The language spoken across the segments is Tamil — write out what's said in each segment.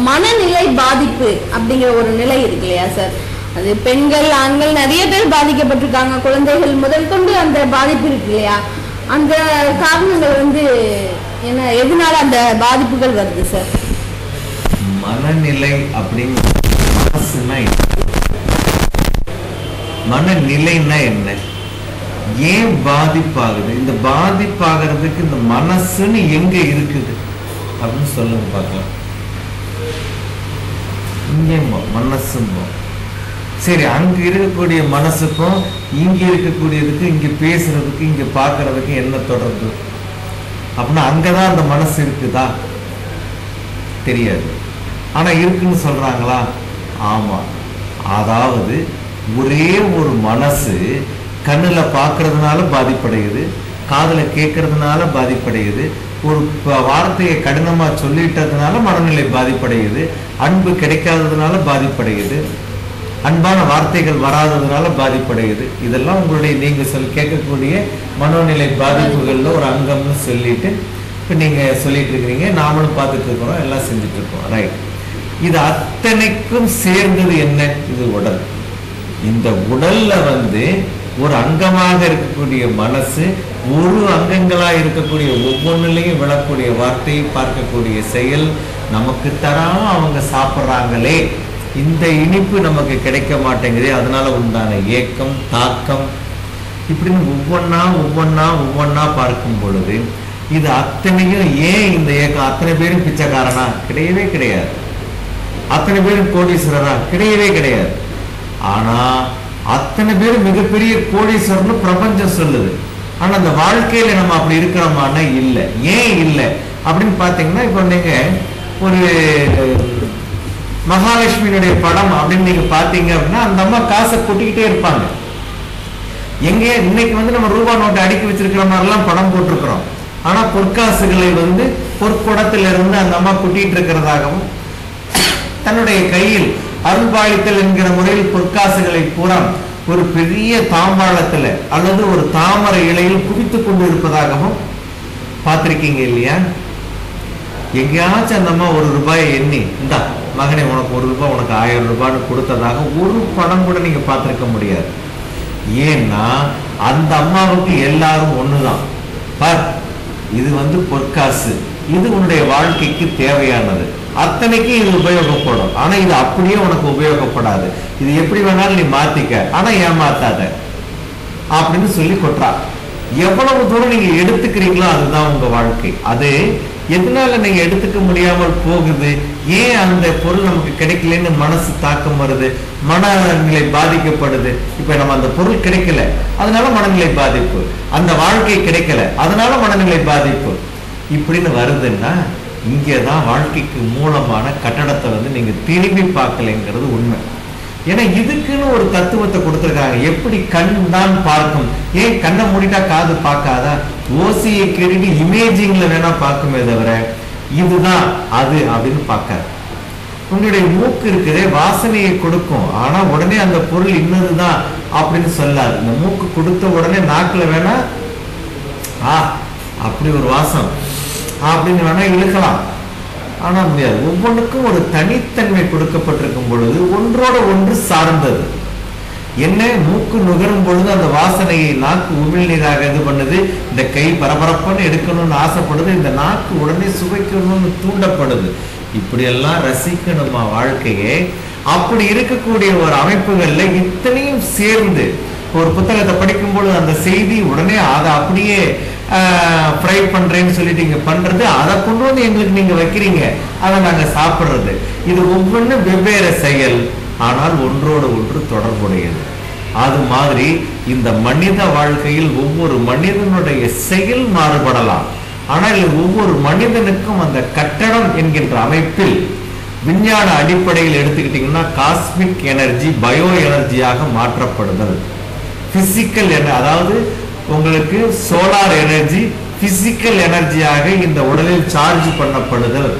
மனநிலை பாதிப்பு அப்படிங்கிற ஒரு நிலை இருக்கு இல்லையா சார்? அது பெண்கள் ஆண்கள் நிறைய பேர் பாதிக்கப்பட்டிருக்காங்க, குழந்தைகள் முதல் கொண்டு அந்த பாதிப்பு இருக்கு இல்லையா? அந்த காரணங்கள் என்ன, எதனால அந்த பாதிப்புகள் வருது சார்? மனநிலை அப்படிங்கிற மனசுனா மனநிலைன்னா என்ன, ஏன் பாதிப்பாகுது, இந்த பாதிப்பாகிறதுக்கு இந்த மனசுன்னு எங்க இருக்குது அப்படின்னு சொல்லுங்க பார்க்கலாம். இங்கே மனசும் சரி, அங்க இருக்கக்கூடிய மனசுக்கும் இங்க இருக்கக்கூடியதுக்கு, இங்க பேசுறதுக்கு, இங்க பாக்குறதுக்கு என்ன தொடர்பு அப்படின்னா அங்கதான் அந்த மனசு இருக்குதா? தெரியாது. ஆனா இருக்குன்னு சொல்றாங்களா? ஆமா. அதாவது ஒரே ஒரு மனசு கண்ணுல பாக்குறதுனால பாதிப்படையுது, காதுல கேட்கறதுனால பாதிப்படையுது, ஒரு வார்த்தையை கடினமா சொல்லிட்டதுனால மனநிலை பாதிப்படையுது, அன்பு கிடைக்காததுனால பாதிப்படையுது, அன்பான வார்த்தைகள் வராததுனால பாதிப்படையுது. இதெல்லாம் உங்களுடைய நீங்க கேட்கக்கூடிய மனோநிலை பாதிப்புகள்ல ஒரு அங்கம்னு சொல்லிட்டு இப்ப நீங்க சொல்லிட்டு இருக்கிறீங்க, நாமளும் பார்த்துட்டு இருக்கிறோம், எல்லாம் செஞ்சுட்டு இருக்கோம். ரைட். இது அத்தனைக்கும் சேர்ந்தது என்ன? இது உடல். இந்த உடல்ல ஒரு அங்கமாக இருக்கக்கூடிய மனசு, ஒரு அங்கங்களா இருக்கக்கூடிய ஒவ்வொன்றிலையும் விழக்கூடிய வார்த்தையை, பார்க்கக்கூடிய செயல், நமக்கு தராம அவங்க சாப்பிட்றாங்களே, இந்த இனிப்பு நமக்கு கிடைக்க மாட்டேங்குது, அதனால உண்டான ஏக்கம், தாக்கம், இப்படின்னு ஒவ்வொன்னா ஒவ்வொன்னா ஒவ்வொன்னா பார்க்கும் பொழுது இது அத்தனையும் ஏன் இந்த ஏக்கம்? அத்தனை பேரும் பிச்சைக்காரனா? கிடையவே கிடையாது. அத்தனை பேரும் கோடீஸ்வரரா? கிடையவே கிடையாது. ஆனா அத்தனை பேரும் மிகப்பெரிய கோடீஸ்வரர்னு பிரபஞ்சம் சொல்லுது. ஆனா அந்த வாழ்க்கையில நம்ம அப்படி இருக்கிறோமானா இல்லை. ஏன் இல்லை அப்படின்னு பாத்தீங்கன்னா, இப்போ நீங்க ஒரு மகாலட்சுமியினுடைய படம் அப்படின்னு நீங்க பாத்தீங்க அப்படின்னா, அந்த அம்மா காசை கொட்டிக்கிட்டே இருப்பாங்க. எங்க இன்னைக்கு நம்ம ரூபா நோட்டை அடுக்கி வச்சிருக்கிற மாதிரிலாம் படம் போட்டிருக்கிறோம். ஆனா பொற்காசுகளை பொற்குடத்திலிருந்து அந்த அம்மா கொட்டிட்டு இருக்கிறதாகவும், தன்னுடைய கையில் அருள்பாலித்தல் என்கிற முறையில் பொற்காசுகளை பூரா ஒரு பெரிய தாம்பாளத்துல அல்லது ஒரு தாமரை இலையில் குவித்துக் கொண்டு இருப்பதாகவும் பார்த்திருக்கீங்க இல்லையா? எங்கேயாச்சும் அந்த அம்மா ஒரு ரூபாயை எண்ணி, இந்தா மகனே உனக்கு 1 ரூபாய், உனக்கு 1000 ரூபான்னு கொடுத்ததாக ஒரு படம் கூட நீங்க பார்த்திருக்க முடியாது. ஏன்னா அந்த அம்மாவுக்கு எல்லாரும் ஒண்ணுதான். பார், இது பொற்காசு, இது உன்னுடைய வாழ்க்கைக்கு தேவையானது, அத்தனைக்கும் இது உபயோகப்படும். ஆனா இது அப்படியே உனக்கு உபயோகப்படாது, இது எப்படி வேணாலும் நீ மாத்திக்க, ஆனா ஏமாத்தாத அப்படின்னு சொல்லி கொட்டுறா. எவ்வளவு தூரம் நீங்க எடுத்துக்கிறீங்களோ அதுதான் உங்க வாழ்க்கை. அது எதனால நீங்க எடுத்துக்க முடியாமல் போகுது? ஏன் அந்த பொருள் நமக்கு கிடைக்கலன்னு மனசு தாக்கம் வருது, மனநிலை பாதிக்கப்படுது. இப்ப நம்ம அந்த பொருள் கிடைக்கல, அதனால மனநிலை பாதிப்பு. அந்த வாழ்க்கை கிடைக்கல, அதனால மனநிலை பாதிப்பு. இப்படின்னு வருதுன்னா இங்கேதான் வாழ்க்கைக்கு மூலமான கட்டடத்தை நீங்க திரும்பி பார்க்கலைங்கிறது உண்மை. ஏன்னா இதுக்குன்னு ஒரு தத்துவத்தை கொடுத்துருக்காங்க. எப்படி கண் தான் பார்க்கும், ஏன் கண்ணை மூடிட்டா காது பார்க்காதா? ஓசையை கேட்டுட்டு இமேஜிங்ல வேணா பார்க்குமே தவிர இதுதான் அது அப்படின்னு பார்க்காது. உங்களுடைய மூக்கு இருக்குதே, வாசனையை கொடுக்கும், ஆனா உடனே அந்த பொருள் இன்னதுதான் அப்படின்னு சொல்லாது. இந்த மூக்கு கொடுத்த உடனே நாக்குல வேணா அப்படி ஒரு வாசம் அப்படின்னு வேணா இழுக்கலாம், ஆனா முடியாது. ஒவ்வொன்றுக்கும் ஒரு தனித்தன்மை கொடுக்கப்பட்டிருக்கும் பொழுது ஒன்றோட ஒன்று சார்ந்தது. என்ன, மூக்கு நுகரும் பொழுது அந்த வாசனையை நாக்கு உமிழ்நீராக இது பண்ணுது, இந்த கை பரபரப்புன்னு எடுக்கணும்னு ஆசைப்படுது, இந்த நாக்கு உடனே சுவைக்கணும்னு தூண்டப்படுது. இப்படியெல்லாம் ரசிக்கணுமா வாழ்க்கையே? அப்படி இருக்கக்கூடிய ஒரு அமைப்புகள்ல இத்தனையும் சேர்ந்து ஒரு புத்தகத்தை படிக்கும் பொழுது அந்த செய்தி உடனே அதை அப்படியே ஃப்ரை பண்றேன்னு சொல்லிட்டு இங்க பண்றது, அதை கொண்டு எங்களுக்கு நீங்க வைக்கிறீங்க, அதை நாங்க சாப்பிடுறது. இது ஒவ்வொன்றும் வெவ்வேறு செயல், ஆனால் ஒன்றோடு ஒன்று தொடர்புடையது. அது மாதிரி இந்த மனித வாழ்க்கையில் ஒவ்வொரு மனிதனுடைய செயல் மாறுபடலாம், ஆனால் ஒவ்வொரு மனிதனுக்கும் அந்த கட்டடம் என்கின்ற அமைப்பில் விஞ்ஞான அடிப்படையில் எடுத்துக்கிட்டீங்கன்னா காஸ்மிக் எனர்ஜி பயோ எனர்ஜியாக மாற்றப்படுதல், பிசிக்கல் அதாவது உங்களுக்கு சோலார் எனர்ஜி பிசிக்கல் எனர்ஜியாக இந்த உடலில் சார்ஜ் பண்ணப்படுதல்,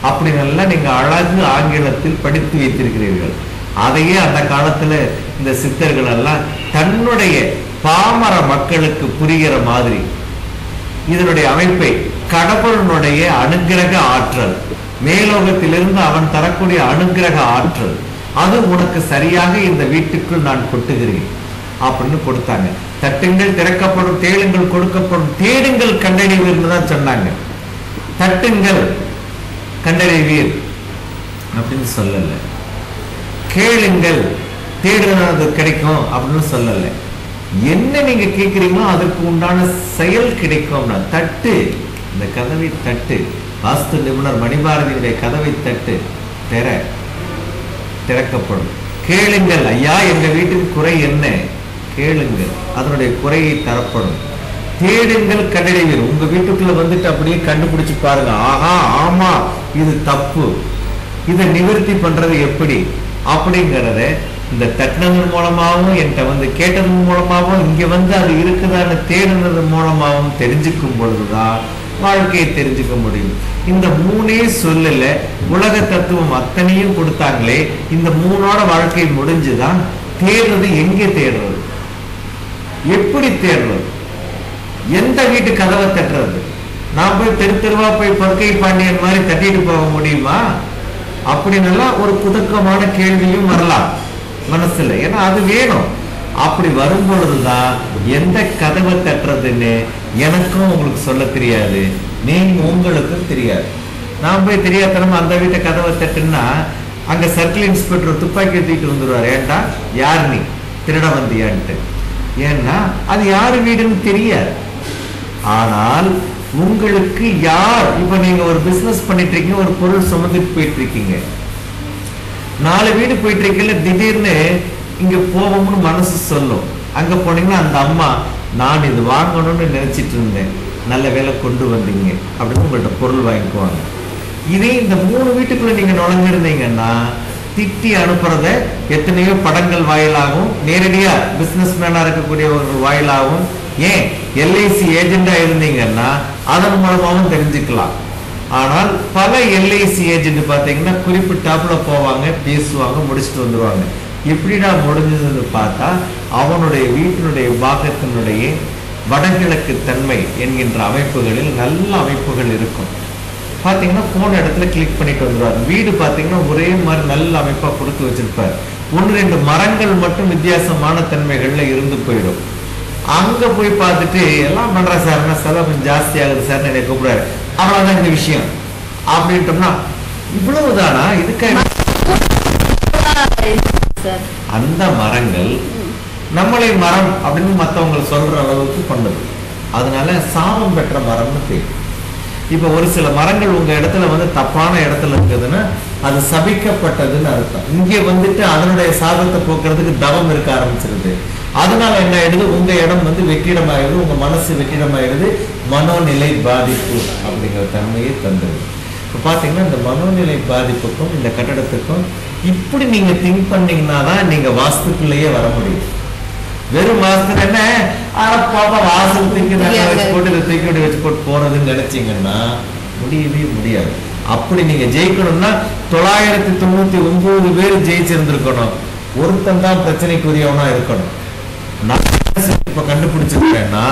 அப்படின்னு நீங்க அழகு ஆங்கிலத்தில் படித்து வைத்திருக்கிறீர்கள். அதையே அந்த காலத்துல இந்த சித்தர்கள் எல்லாம் தன்னுடைய பாமர மக்களுக்கு புரிகிற மாதிரி இதனுடைய அமைப்பை கடவுளுடைய அனுகிரக ஆற்றல், மேலோகத்திலிருந்து அவன் தரக்கூடிய அனுக்கிரக ஆற்றல் அது உனக்கு சரியாக இந்த வீட்டுக்குள் நான் கொட்டுகிறேன் அப்படின்னு கொடுத்தாங்க. தட்டுங்கள் திறக்கப்படும், தேடுங்கள் கொடுக்கப்படும், தேடுங்கள் கண்டறிவீர்னு தான் சொன்னாங்க. தட்டுங்கள் கண்டறிவீர் அப்படின்னு சொல்லல, கேளுங்கள் தேடுறது கிடைக்கும் அப்படின்னு சொல்லல. என்ன நீங்க கேட்கிறீங்களோ அதற்கு உண்டான செயல் கிடைக்கும். தட்டு, இந்த கதவை தட்டு, வாஸ்து நிபுணர் மணிபாரதியுடைய கதவை தட்டு, திறக்கப்படும். கேளுங்கள், ஐயா எங்க வீட்டுக்கு குறை என்ன, கேளுங்கள், அதனுடைய குறையை தரப்படும். தேடுங்கள் கண்டறிவீர், உங்க வீட்டுக்குள்ள வந்துட்டு அப்படியே கண்டுபிடிச்சு பாருங்க, ஆஹா ஆமா இது தப்பு, இதை நிவர்த்தி பண்றது எப்படி அப்படிங்கறத இந்த தட்டினதன் மூலமாகவும் என்கிட்ட வந்து கேட்டதன் மூலமாகவும் இங்க வந்து அது இருக்குதான்னு தேடுனது மூலமாகவும் தெரிஞ்சுக்கும் பொழுதுதான் வாழ்க்கையை தெரிஞ்சுக்க முடியும். இந்த மூணே சொல்லல, உலக தத்துவம் அத்தனையும் கொடுத்தாங்களே, இந்த மூணோட வாழ்க்கை முடிஞ்சுதான். தேடுறது எங்கே தேடுறது, எப்படி தேடுறது, எந்த வீட்டு கதவை தட்டுறது? நான் போய் தெரு தெருவா போய் பற்கை பாண்டியன் மாதிரி தட்டிட்டு போக முடியுமா? அப்படின்னா ஒரு புதுக்கமான கேள்வியும் வரலாம் மனசுல, ஏன்னா அது வேணும். அப்படி வரும் பொழுதுதான் எந்த கதவை தட்டுறதுன்னு எனக்கும் உங்களுக்கு சொல்ல தெரியாது, நீங்க உங்களுக்கும் தெரியாது. நான் போய் தெரியாதனமா அந்த வீட்டை கதவை தட்டுன்னா அங்க சர்க்கிள் இன்ஸ்பெக்டர் துப்பாக்கி தூக்கிட்டு வந்துடுவார், ஏன்டா யார் நீ திருட வந்தியான்ட்டு. ஏன்னா அது யாரு வீடுன்னு தெரியாது. ஆனால் உங்களுக்கு யார், இப்ப நீங்க ஒரு பிசினஸ் பண்ணிட்டு இருக்கீங்க, ஒரு பொருள் சுமந்துட்டு போயிட்டு இருக்கீங்க, 4 வீடு போயிட்டு இருக்கீங்க, திடீர்னு இங்க போவோம்னு மனசு சொல்லும். அங்க போனீங்கன்னா அந்த அம்மா, நான் இது வாங்கணும்னு நினைச்சிட்டு இருந்தேன், நல்ல வேலை கொண்டு வந்தீங்க அப்படின்னு உங்கள்ட்ட பொருள் வாங்கிக்குவாங்க. இதே இந்த 3 வீட்டுக்குள்ள நீங்க நுழைஞ்சிருந்தீங்கன்னா திட்டி அனுப்புறத எத்தனையோ படங்கள் வாயிலாகவும், நேரடியா பிசினஸ் மேனா இருக்கக்கூடியவர்கள் வாயிலாகவும், ஏன் எல்ஐசி ஏஜெண்டா இருந்தீங்கன்னா அதன் மூலமாகவும் தெரிஞ்சுக்கலாம். ஆனால் பல எல்ஐசி ஏஜென்ட் பார்த்தீங்கன்னா குறிப்பிட்டாப்புல போவாங்க, பேசுவாங்க, முடிச்சுட்டு வந்துருவாங்க. எப்படிடா முடிஞ்சதுன்னு பார்த்தா அவனுடைய வீட்டினுடைய பாகத்தினுடைய வடகிழக்கு தன்மை என்கின்ற அமைப்புகளில் நல்ல அமைப்புகள் இருக்கும். பார்த்தீங்கன்னா போன இடத்துல கிளிக் பண்ணிட்டு வந்துருவாரு. வீடு பார்த்தீங்கன்னா ஒரே மாதிரி நல்ல அமைப்பா கொடுத்து வச்சிருப்பார். 1-2 மரங்கள் மட்டும் வித்தியாசமான தன்மைகள்ல இருந்து போயிடும். அங்க போய் பார்த்துட்டு எல்லாம் பண்ற சார்னா செலவு கொஞ்சம் ஜாஸ்தி ஆகுது சார் என்னை கூப்பிடாரு, அவ்வளவுதான் இந்த விஷயம் அப்படின்ட்டோம்னா இவ்வளவுதானா? இதுக்காக அந்த மரங்கள் நம்மளை மரம் அப்படின்னு மற்றவங்க சொல்ற அளவுக்கு பண்ணது. அதனால சாபம் பெற்ற மரம்னு பேர். இப்ப ஒரு சில மரங்கள் உங்க இடத்துல வந்து தப்பான இடத்துல இருக்குதுன்னா அது சபிக்கப்பட்டதுன்னு அர்த்தம். இங்க வந்துட்டு அதனுடைய சாபத்தை போக்குறதுக்கு தவம் இருக்க ஆரம்பிச்சிருது. அதனால என்ன ஆயிடுது, உங்க இடம் வந்து வெற்றிடமாயிடுது, உங்க மனசு வெற்றிடமாயிடுது, மனோநிலை பாதிப்பு அப்படிங்கிற தன்மையை தந்தது. இப்ப பாத்தீங்கன்னா இந்த மனோநிலை பாதிப்புக்கும் இந்த கட்டடத்துக்கும் இப்படி நீங்க திங்க் பண்ணீங்கன்னா தான் நீங்க வாஸ்துக்குள்ளேயே வர முடியும். வெறும் வாஸ்து என்ன வாசல் தூக்கி வச்சு போட்டு இதை தூக்கி வச்சு போட்டு போறதுன்னு நினைச்சீங்கன்னா முடியவே முடியாது. அப்படி நீங்க ஜெயிக்கணும்னா 999 பேர் ஜெயிச்சிருந்திருக்கணும், ஒருத்தன் தான் பிரச்சனைக்குரியவனா இருக்கணும். நான் இப்ப கண்டுபிடிச்சிருக்கேன்னா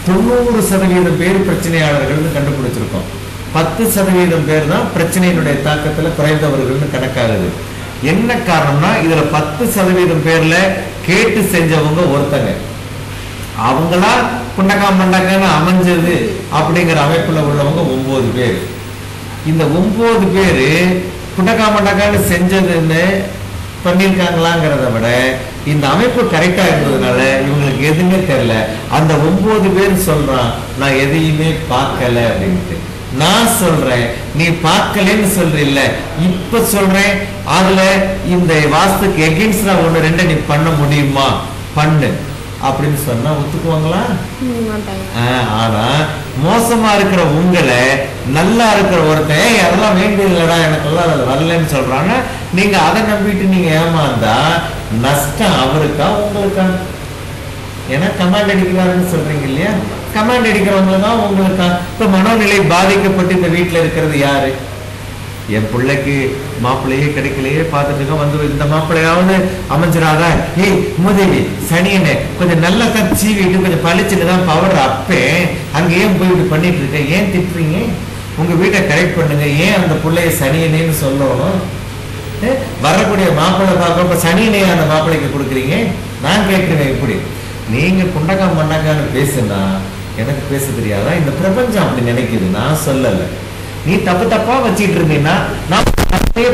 90% பேர் பிரச்சனையாளர்கள் கண்டுபிடிச்சிருக்கோம், 10% பேர் தான் பிரச்சனையினுடைய தாக்கத்துல குறைந்தவர்கள் கணக்காகுது. என்ன காரணம்னா இதுல 10% பேர்ல கேட்டு செஞ்சவங்க ஒருத்தங்க, அவங்களா புண்டக்கா மண்டக்கான்னு அமைஞ்சது அப்படிங்கிற அமைப்புல உள்ளவங்க 9 பேர். இந்த 9 பேரு புண்டக்கா மண்டக்கான்னு செஞ்சதுன்னு பண்ணிருக்காங்களாங்கிறத விட இந்த அமைப்பு கரெக்டா இருந்ததுனால இவங்களுக்கு எதுவுமே தெரியல. அந்த 9 பேர் சொல்றான் நான் எதையுமே பார்க்கல அப்படின்ட்டு. நான் சொல்றேன் நீ பார்க்கலன்னு சொல்றீல்ல, இப்ப சொல்றேன் அதுல இந்த வாஸ்துக்கு எகென்ஸ்டா 1-2 நீ பண்ண முடியுமா பண்ணு அப்படின்னு சொன்னா ஒத்துக்குவாங்களா? ஆனா மோசமா இருக்கிற உங்களை நல்லா இருக்கிற ஒருத்தன் அதெல்லாம் வேண்டியது இல்லடா எனக்கெல்லாம் அது வரலன்னு சொல்றாங்க. நீங்க அதை நம்பிட்டு நீங்க ஏமாந்தா நஷ்டம் அவருக்கா உங்களுக்கா? ஏன்னா கமாண்ட் அடிக்கிறாருன்னு சொல்றீங்க இல்லையா, கமாண்ட் அடிக்கிறவங்க தான் உங்களுக்கா? இப்ப மனோநிலை பாதிக்கப்பட்டு இந்த வீட்டுல இருக்கிறது யாரு? என் பிள்ளைக்கு மாப்பிள்ளையே கிடைக்கலையே பார்த்துட்டு இருக்கோம், வந்து இந்த மாப்பிள்ளையாவது அமைஞ்சிடாதா, ஏய் மூதேவி சனியனே கொஞ்சம் நல்லா தான் சீவிட்டு கொஞ்சம் பழிச்சுட்டு தான் பவர் அப்பே அங்க ஏன் போய் இப்படி பண்ணிட்டு இருக்க, ஏன் திட்டுறீங்க? உங்க வீட்டை கரெக்ட் பண்ணுங்க. ஏன் அந்த பிள்ளைய சனியனேன்னு சொல்லணும்? வரக்கூடிய மாப்பிள்ளை பார்க்க சனியனே அந்த மாப்பிள்ளைக்கு கொடுக்குறீங்க. நான் கேட்கிறேன், எப்படி நீங்க குண்டக்கா மண்டக்கான்னு பேசுனா எனக்கு பேச தெரியாதா? இந்த பிரபஞ்சம் அப்படி நினைக்குது, நான் சொல்லல. நீ தப்பு தப்பா வச்சிட்டு இருந்தீங்கன்னா நான்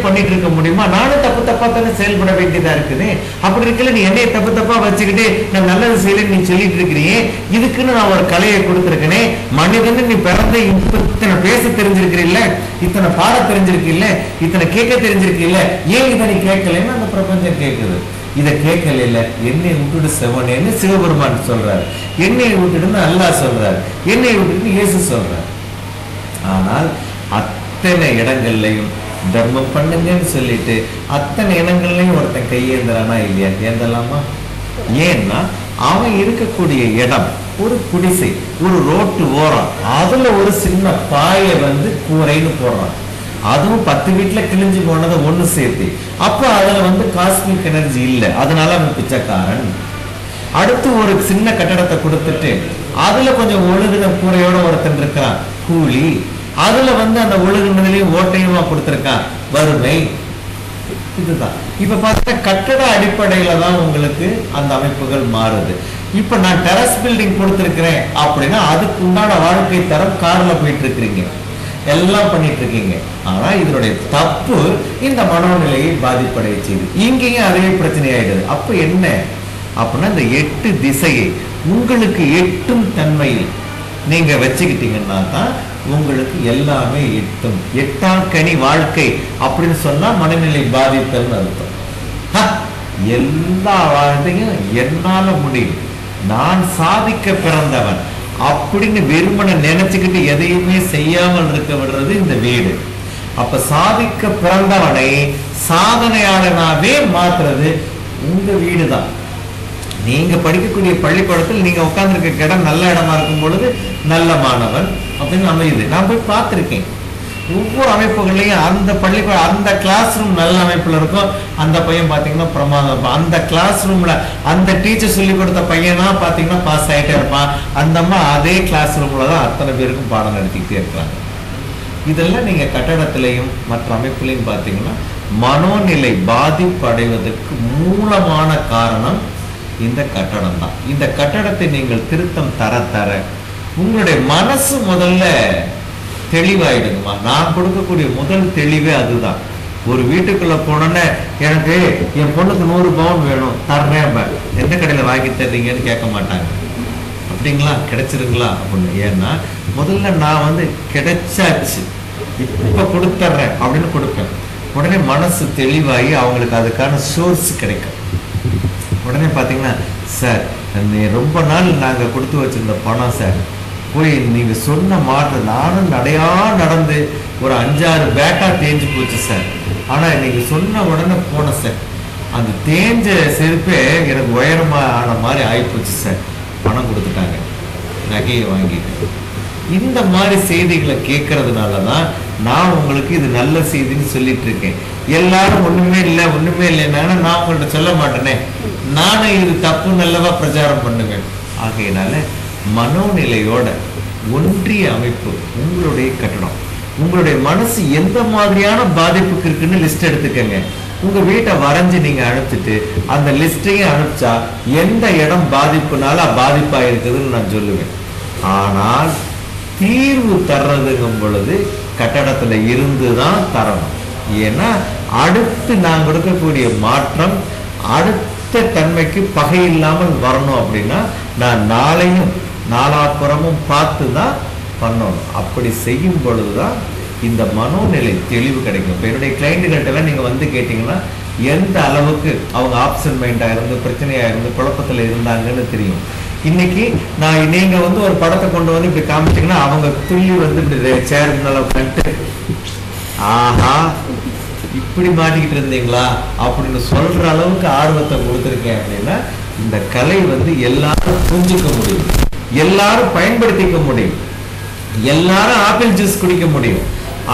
பண்ணிட்டு இருக்க முடியுமா? நானும் தப்பு தப்பா தானே செயல்பட வேண்டியதா இருக்குது. அப்படி இருக்கல நீ என்னைய தப்பு தப்பா வச்சுக்கிட்டு நான் நல்லது செய்யலன்னு நீ சொல்லிட்டு இருக்கிறீங்க. இதுக்குன்னு நான் ஒரு கலையை கொடுத்துருக்கேனே. மனிதன் நீ பிறந்த இத்தனை பேச தெரிஞ்சிருக்கிறீல்ல, இத்தனை பாட தெரிஞ்சிருக்கில்ல, இத்தனை கேட்க தெரிஞ்சிருக்கில்ல, ஏன் இதை நீ கேட்கலன்னு அந்த பிரபஞ்சம் கேட்குது. இதை கேட்கல, என்னை விட்டுட்டு செவனேன்னு சிவபெருமான் சொல்றாரு, என்னை விட்டுட்டு அல்லாஹ் சொல்றாரு, என்னை விட்டுட்டு இயேசு சொல்றாரு. ஆனால் அத்தனை இடங்கள்லையும் தர்மம் பண்ணுங்கன்னு சொல்லிட்டு அத்தனை இடங்கள்லையும் ஒருத்தன் கையேந்திரானா இல்லையா? ஏந்தலாமா? ஏன்னா அவன் இருக்கக்கூடிய இடம் ஒரு குடிசை, ஒரு ரோட்டு ஓரம், அதுல ஒரு சின்ன பாயை கூரைன்னு போடுறான். அதுவும் 10 வீட்டுல கிழிஞ்சு போனதை ஒண்ணு சேர்த்து. அப்ப அதுல காஸ்மிக் எனர்ஜி இல்லை, அதனால அவன் பிச்சைக்காரன். அடுத்து ஒரு சின்ன கட்டடத்தை கொடுத்துட்டு அதுல கொஞ்சம் ஒழுகுன கூரையோட ஒருத்தன் இருக்கிறான், கூலி. அதுல அந்த ஒழுகுனதுலயும் ஓட்டையுமா கொடுத்திருக்கான், வறுமை. இதுதான் இப்ப பார்த்தா கட்டட அடிப்படையில தான் உங்களுக்கு அந்த அமைப்புகள் மாறுது. இப்ப நான் டெரஸ் பில்டிங் கொடுத்திருக்கிறேன் அப்படின்னா அதுக்கு உண்டான வாழ்க்கை தரம் கார்ல போயிட்டு இருக்கிறீங்க, எல்லாம் பண்ணிட்டு இருக்கீங்க. ஆனா இதனுடைய தப்பு இந்த மனோநிலையை பாதிப்படைய செய்யுது. இங்கேயும் அதே பிரச்சனை ஆயிடுது. அப்ப என்ன அப்படின்னா இந்த 8 திசையை உங்களுக்கு எட்டும் தன்மையில் நீங்க வச்சுக்கிட்டீங்கன்னா தான் உங்களுக்கு எல்லாமே எட்டும். எட்டாக்கனி வாழ்க்கை அப்படின்னு சொன்னா மனநிலை பாதித்தல் அர்த்தம். எல்லா வாழ்க்கையும் என்னால முடியும், நான் சாதிக்க பிறந்தவன் அப்படின்னு வெறுமனை நினைச்சுக்கிட்டு எதையுமே செய்யாமல் இருக்க விடுறது இந்த வீடு. அப்ப சாதிக்க பிறந்தவனை சாதனையாளனாவே மாத்துறது உங்க வீடு தான். நீங்க படிக்கக்கூடிய பள்ளிக்கூடத்தில் நீங்க உட்கார்ந்துருக்க இடம் நல்ல இடமா இருக்கும் பொழுது நல்ல மாணவன் அப்படின்னு அமையுது. நான் போய் பார்த்திருக்கேன். ஒவ்வொரு அமைப்புகளையும் அந்த பள்ளிக்கூட அந்த கிளாஸ் ரூம் நல்ல அமைப்புல இருக்கும். அந்த பையன் பாத்தீங்கன்னா பிரமாதம். அந்த கிளாஸ் ரூம்ல அந்த டீச்சர் சொல்லி கொடுத்த பையனா பாத்தீங்கன்னா பாஸ் ஆகிட்டே இருப்பான். அந்த அம்மா அதே கிளாஸ் ரூம்ல தான் அத்தனை பேருக்கும் பாடம் நடத்திக்கிட்டே இருக்கிறாங்க. இதெல்லாம் நீங்க கட்டடத்திலையும் மற்ற அமைப்புலையும் பாத்தீங்கன்னா மனோநிலை பாதிப்படைவதற்கு மூலமான காரணம் இந்த கட்டடம் தான். இந்த கட்டடத்தை நீங்கள் திருத்தம் தர தர உங்களுடைய மனசு முதல்ல தெளிவாயிடுங்கம்மா. நான் கொடுக்கக்கூடிய முதல் தெளிவே அதுதான். ஒரு வீட்டுக்குள்ள போனோன்னே எனக்கு என் பொண்ணுக்கு 100 பவுன் வேணும், தர்றேன், எந்த கடையில வாங்கி தர்றீங்கன்னு கேட்க மாட்டாங்க. அப்படிங்களா, கிடைச்சிருங்களா அப்படின்னு. ஏன்னா முதல்ல நான் கிடைச்சாச்சு, இப்ப கொடுத்துட்றேன் அப்படின்னு கொடுப்பேன். உடனே மனசு தெளிவாகி அவங்களுக்கு அதுக்கான சோர்ஸ் கிடைக்கும். உடனே பார்த்தீங்கன்னா, சார் ரொம்ப நாள் நாங்கள் கொடுத்து வச்சிருந்த பணம் சார், போய் நீங்கள் சொன்ன மாற்று நானும் நடையா நடந்து ஒரு 5-6 பேட்டா தேஞ்சு போச்சு சார். ஆனால் நீங்கள் சொன்ன உடனே போனேன் சார், அந்த தேஞ்ச செருப்பே எனக்கு உயரமாக ஆன மாதிரி ஆகிப்போச்சு சார். பணம் கொடுத்துட்டாங்க, நகையை வாங்கிட்டு. இந்த மாதிரி செய்திகளை கேட்கறதுனால தான் நான் உங்களுக்கு இது நல்ல செய்தின்னு சொல்லிட்டு இருக்கேன். எல்லாரும் ஒண்ணுமே இல்லைன்னா நான் உங்கள்கிட்ட சொல்ல மாட்டேனே, நானே இது தப்பு நல்லவா பிரச்சாரம் பண்ணுவேன். ஆகையினால மனோநிலையோட ஒன்றிய அமைப்பு உங்களுடைய கட்டடம். உங்களுடைய மனசு எந்த மாதிரியான பாதிப்புக்கு இருக்குன்னு லிஸ்ட் எடுத்துக்கங்க. உங்க வீட்டை வரைஞ்சு நீங்க அனுப்பிச்சுட்டு அந்த லிஸ்டையும் அனுப்பிச்சா எந்த இடம் பாதிப்புனால பாதிப்பா இருக்குதுன்னு நான் சொல்லுவேன். ஆனால் தீர்வு தர்றதுங்கும் பொழுது கட்டடத்துல இருந்துதான் தரணும். ஏன்னா அடுத்து நான் கொடுக்கக்கூடிய மாற்றம் அடுத்த தன்மைக்கு பகை இல்லாமல் வரணும். அப்படின்னா நான் நாளையும் நாலாப்புறமும் பார்த்து தான் பண்ணணும். அப்படி செய்யும் பொழுதுதான் இந்த மனோநிலை தெளிவு கிடைக்கும். இப்போ என்னுடைய கிளைண்ட்டுகள்கிட்ட நீங்க கேட்டீங்கன்னா எந்த அளவுக்கு அவங்க ஆப்சன்ட் மைண்டா இருந்து பிரச்சனையா இருந்து குழப்பத்துல இருந்தாங்கன்னு தெரியும். இன்னைக்கு நான் நீங்க ஒரு படத்தை கொண்டு இப்படி காமிச்சீங்கன்னா அவங்க துள்ளி இப்படி சேர் உட்காந்துட்டு ஆஹா இப்படி மாட்டிக்கிட்டு இருந்தீங்களா அப்படின்னு சொல்ற அளவுக்கு ஆர்வத்தை கொடுத்துருக்கேன். அப்படின்னா இந்த கலை எல்லாரும் புரிஞ்சுக்க முடியும், எல்லாரும் பயன்படுத்திக்க முடியும், எல்லாரும் ஆப்பிள் ஜூஸ் குடிக்க முடியும்.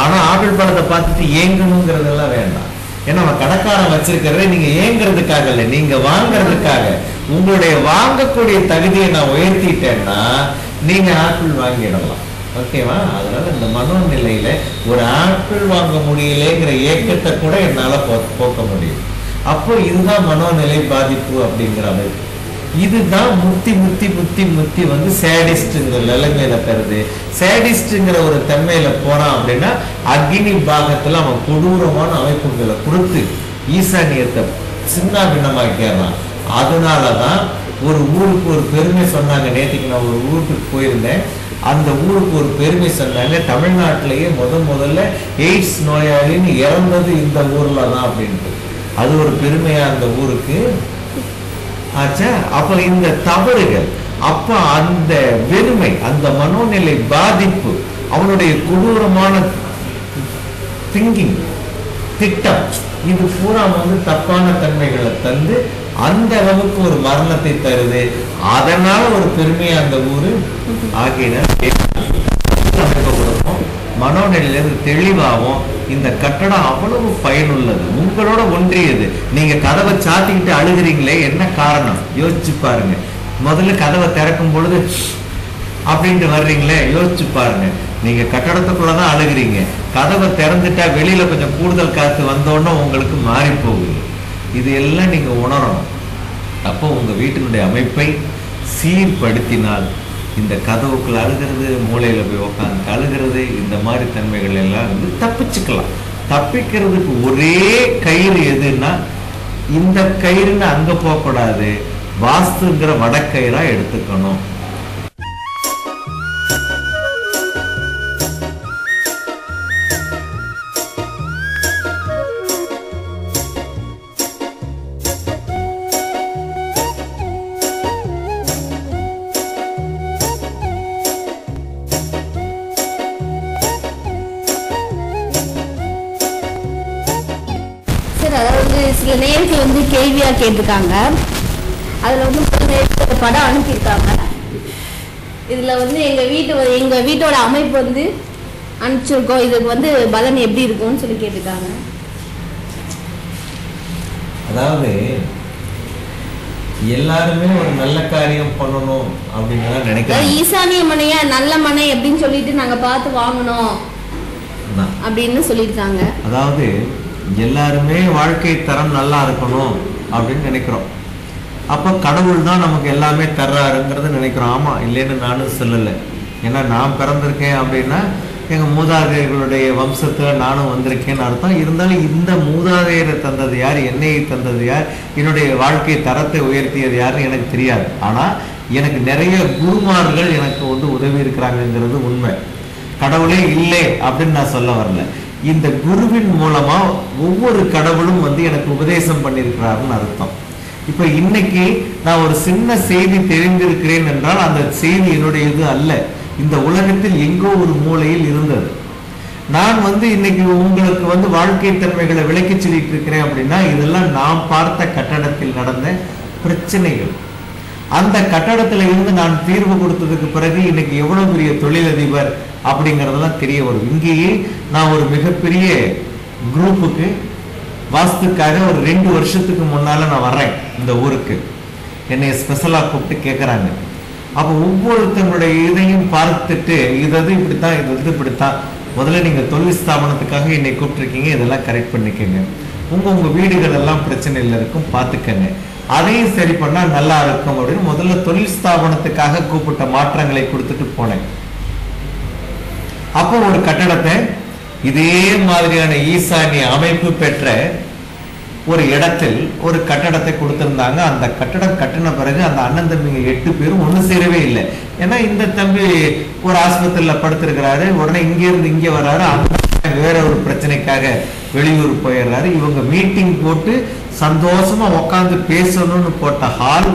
ஆனா ஆப்பிள் பழத்தை பார்த்துட்டு ஏங்கணுங்கிறதெல்லாம் வேண்டாம். ஏன்னா அவன் கடைக்காரன் வச்சிருக்கிறதே நீங்க ஏங்குறதுக்காக இல்லை, நீங்க வாங்குறதுக்காக. உங்களுடைய வாங்கக்கூடிய தகுதியை நான் உயர்த்திட்டேன்னா நீங்க ஆப்பிள் வாங்கிடலாம். ஓகேவா? அதனால இந்த மனோநிலையில ஒரு ஆப்பிள் வாங்க முடியலைங்கிற ஏக்கத்தை கூட என்னால போக்க முடியும். அப்போ இதுதான் மனோநிலை பாதிப்பு அப்படிங்கிற அமைப்பு. இதுதான் முத்தி முத்தி முத்தி முத்தி வந்து சேடிஸ்ட்ங்கிற நிலைமையில தருது. சேடிஸ்ட்ங்கிற ஒரு தன்மையில போறான் அப்படின்னா அக்னி பாகத்துல அவன் கொடூரமான அமைப்புகளை கொடுத்து ஈசானியத்தை சின்ன பின்னமாக்கிறான். அதனாலதான் ஒரு ஊருக்கு ஒரு பெருமை சொன்னாங்க. நேற்றுக்கு நான் ஒரு ஊருக்கு போயிருந்தேன். அந்த ஊருக்கு ஒரு பெருமை சொன்னாங்க, தமிழ்நாட்டிலேயே முதல்ல எய்ட்ஸ் நோயாளின்னு இறந்தது இந்த ஊர்ல தான் அப்படின்ட்டு. அது ஒரு பெருமையா அந்த ஊருக்கு ஆச்சா. அப்ப இந்த தவறுகள், அப்ப அந்த வெறுமை, அந்த மனோநிலை பாதிப்பு, அவனுடைய கொடூரமான திங்கிங் திட்டம், இது பூரா வந்து தப்பான தன்மைகளை தந்து அந்த அளவுக்கு ஒரு மரணத்தை தருது. அதனால ஒரு பெருமையா அந்த ஊரு ஆகின கொடுக்கும். மனோநிலையிலிருந்து தெளிவாகும். இந்த கட்டடம் அவ்வளவு பயனுள்ளது, உங்களோட ஒன்றியது. நீங்க கதவை சாத்திக்கிட்டு அழுகிறீங்களே, என்ன காரணம் யோசிச்சு பாருங்க. முதல்ல கதவை திறக்கும் பொழுது அப்படின்ட்டு வர்றீங்களே, யோசிச்சு பாருங்க. நீங்க கட்டடத்துக்குள்ளதான் அழுகிறீங்க, கதவை திறந்துட்டா வெளியில கொஞ்சம் கூடுதல் காத்து வந்தோன்னா உங்களுக்கு மாறி போகுது. இது எல்லாம் நீங்க உணரணும். அப்போ உங்க வீட்டினுடைய அமைப்பை சீர்படுத்தினால் இந்த கதவுக்குள்ள அழுகிறது, மூளையில போய் உட்காந்து அழுகிறது, இந்த மாதிரி தன்மைகள் எல்லாம் வந்து தப்பிச்சுக்கலாம். தப்பிக்கிறதுக்கு ஒரே கயிறு எதுன்னா, இந்த கயிறுன்னு அங்க போகக்கூடாது, வாஸ்துங்கிற வடக்கயிறா எடுத்துக்கணும். சில நேரத்தில் வந்து கேள்வியா கேட்டிருக்காங்க. அதுல வந்து படம் அனுப்பியிருக்காங்க. இதுல வந்து எங்க வீட்டோட அமைப்பு வந்து அனுப்பிச்சிருக்கோம், இதுக்கு வந்து பலன் எப்படி இருக்கும்னு சொல்லி கேட்டிருக்காங்க. அதாவது எல்லாருமே ஒரு நல்ல காரியம் பண்ணணும் அப்படின்னு நினைக்கிறேன். ஈசானிய மனையா நல்ல மனை அப்படின்னு சொல்லிட்டு நாங்க பார்த்து வாங்கணும் அப்படின்னு சொல்லியிருக்காங்க. அதாவது எல்லாருமே வாழ்க்கை தரம் நல்லா இருக்கணும் அப்படின்னு நினைக்கிறோம். அப்ப கடவுள் தான் நமக்கு எல்லாமே தர்றாருங்கிறத நினைக்கிறோம். ஆமா, இல்லைன்னு நானும் சொல்லலை. ஏன்னா நான் பிறந்திருக்கேன் அப்படின்னா எங்க மூதாதையர்களுடைய வம்சத்துல நானும் வந்திருக்கேன்னு அர்த்தம். இருந்தாலும் இந்த மூதாதையரை தந்தது யார், என்னையை தந்தது யார், என்னுடைய வாழ்க்கை தரத்தை உயர்த்தியது யாருன்னு எனக்கு தெரியாது. ஆனா எனக்கு நிறைய குருமார்கள் எனக்கு வந்து உதவி இருக்கிறாங்கிறது உண்மை. கடவுளே இல்லை அப்படின்னு நான் சொல்ல வரல. இந்த குருவின் மூலமா ஒவ்வொரு கடவுளும் வந்து எனக்கு உபதேசம் பண்ணியிருக்கிறாருன்னு அர்த்தம். இப்ப இன்னைக்கு நான் ஒரு சின்ன செய்தி தெரிந்திருக்கிறேன் என்றால் அந்த செய்தி என்னுடையது அல்ல, இந்த உலகத்தில் எங்கோ ஒரு மூலையில் இருந்தது. நான் வந்து இன்னைக்கு உங்களுக்கு வந்து வாழ்க்கை தன்மைகளை விளக்கி சொல்லிட்டு இருக்கிறேன் அப்படின்னா இதெல்லாம் நாம் பார்த்த கட்டடத்தில் நடந்த பிரச்சனைகள். அந்த கட்டடத்துல இருந்து நான் தீர்வு கொடுத்ததுக்கு பிறகு இன்னைக்கு எவ்வளவு பெரிய தொழிலதிபர் அப்படிங்கிறதெல்லாம் தெரிய வரும். இங்கேயே நான் ஒரு மிகப்பெரிய குரூப்புக்கு வாஸ்துக்காக ஒரு 2 வருஷத்துக்கு முன்னால நான் வர்றேன் இந்த ஊருக்கு. என்னை ஸ்பெஷலா கூப்பிட்டு கேட்கறாங்க. அப்போ ஒவ்வொருத்தங்களுடைய இதையும் பார்த்துட்டு இது இப்படித்தான், இது வந்து இப்படித்தான், முதல்ல நீங்க தொழில் ஸ்தாபனத்துக்காக என்னை கூப்பிட்டுருக்கீங்க, இதெல்லாம் கரெக்ட் பண்ணிக்கங்க, உங்க வீடுகள் எல்லாம் பிரச்சனையில் இருக்கும் பார்த்துக்கங்க, அதையும் சரி பண்ணா நல்லா இருக்கும் அப்படின்னு முதல்ல தொழில் ஸ்தாபனத்துக்காக கூப்பிட்ட மாற்றங்களை கொடுத்துட்டு போனேன். அப்போ ஒரு கட்டடத்தை இதே மாதிரியான ஈசானிய அமைப்பு பெற்ற ஒரு இடத்தில் ஒரு கட்டடத்தை கொடுத்திருந்தாங்க. அந்த கட்டடம் கட்டின பிறகு அந்த அண்ணன் தம்பிங்க 8 பேரும் ஒண்ணு சேரவே இல்லை. ஏன்னா இந்த தம்பி ஒரு ஆஸ்பத்திரியில படுத்திருக்கிறாரு, உடனே இங்க இருந்து இங்க வர்றாரு, வேற ஒரு பிரச்சனைக்காக வெளியூர் போயிடுறாரு. இவங்க மீட்டிங் போட்டு சந்தோஷமா உட்காந்து பேசணும்னு போட்ட ஹால்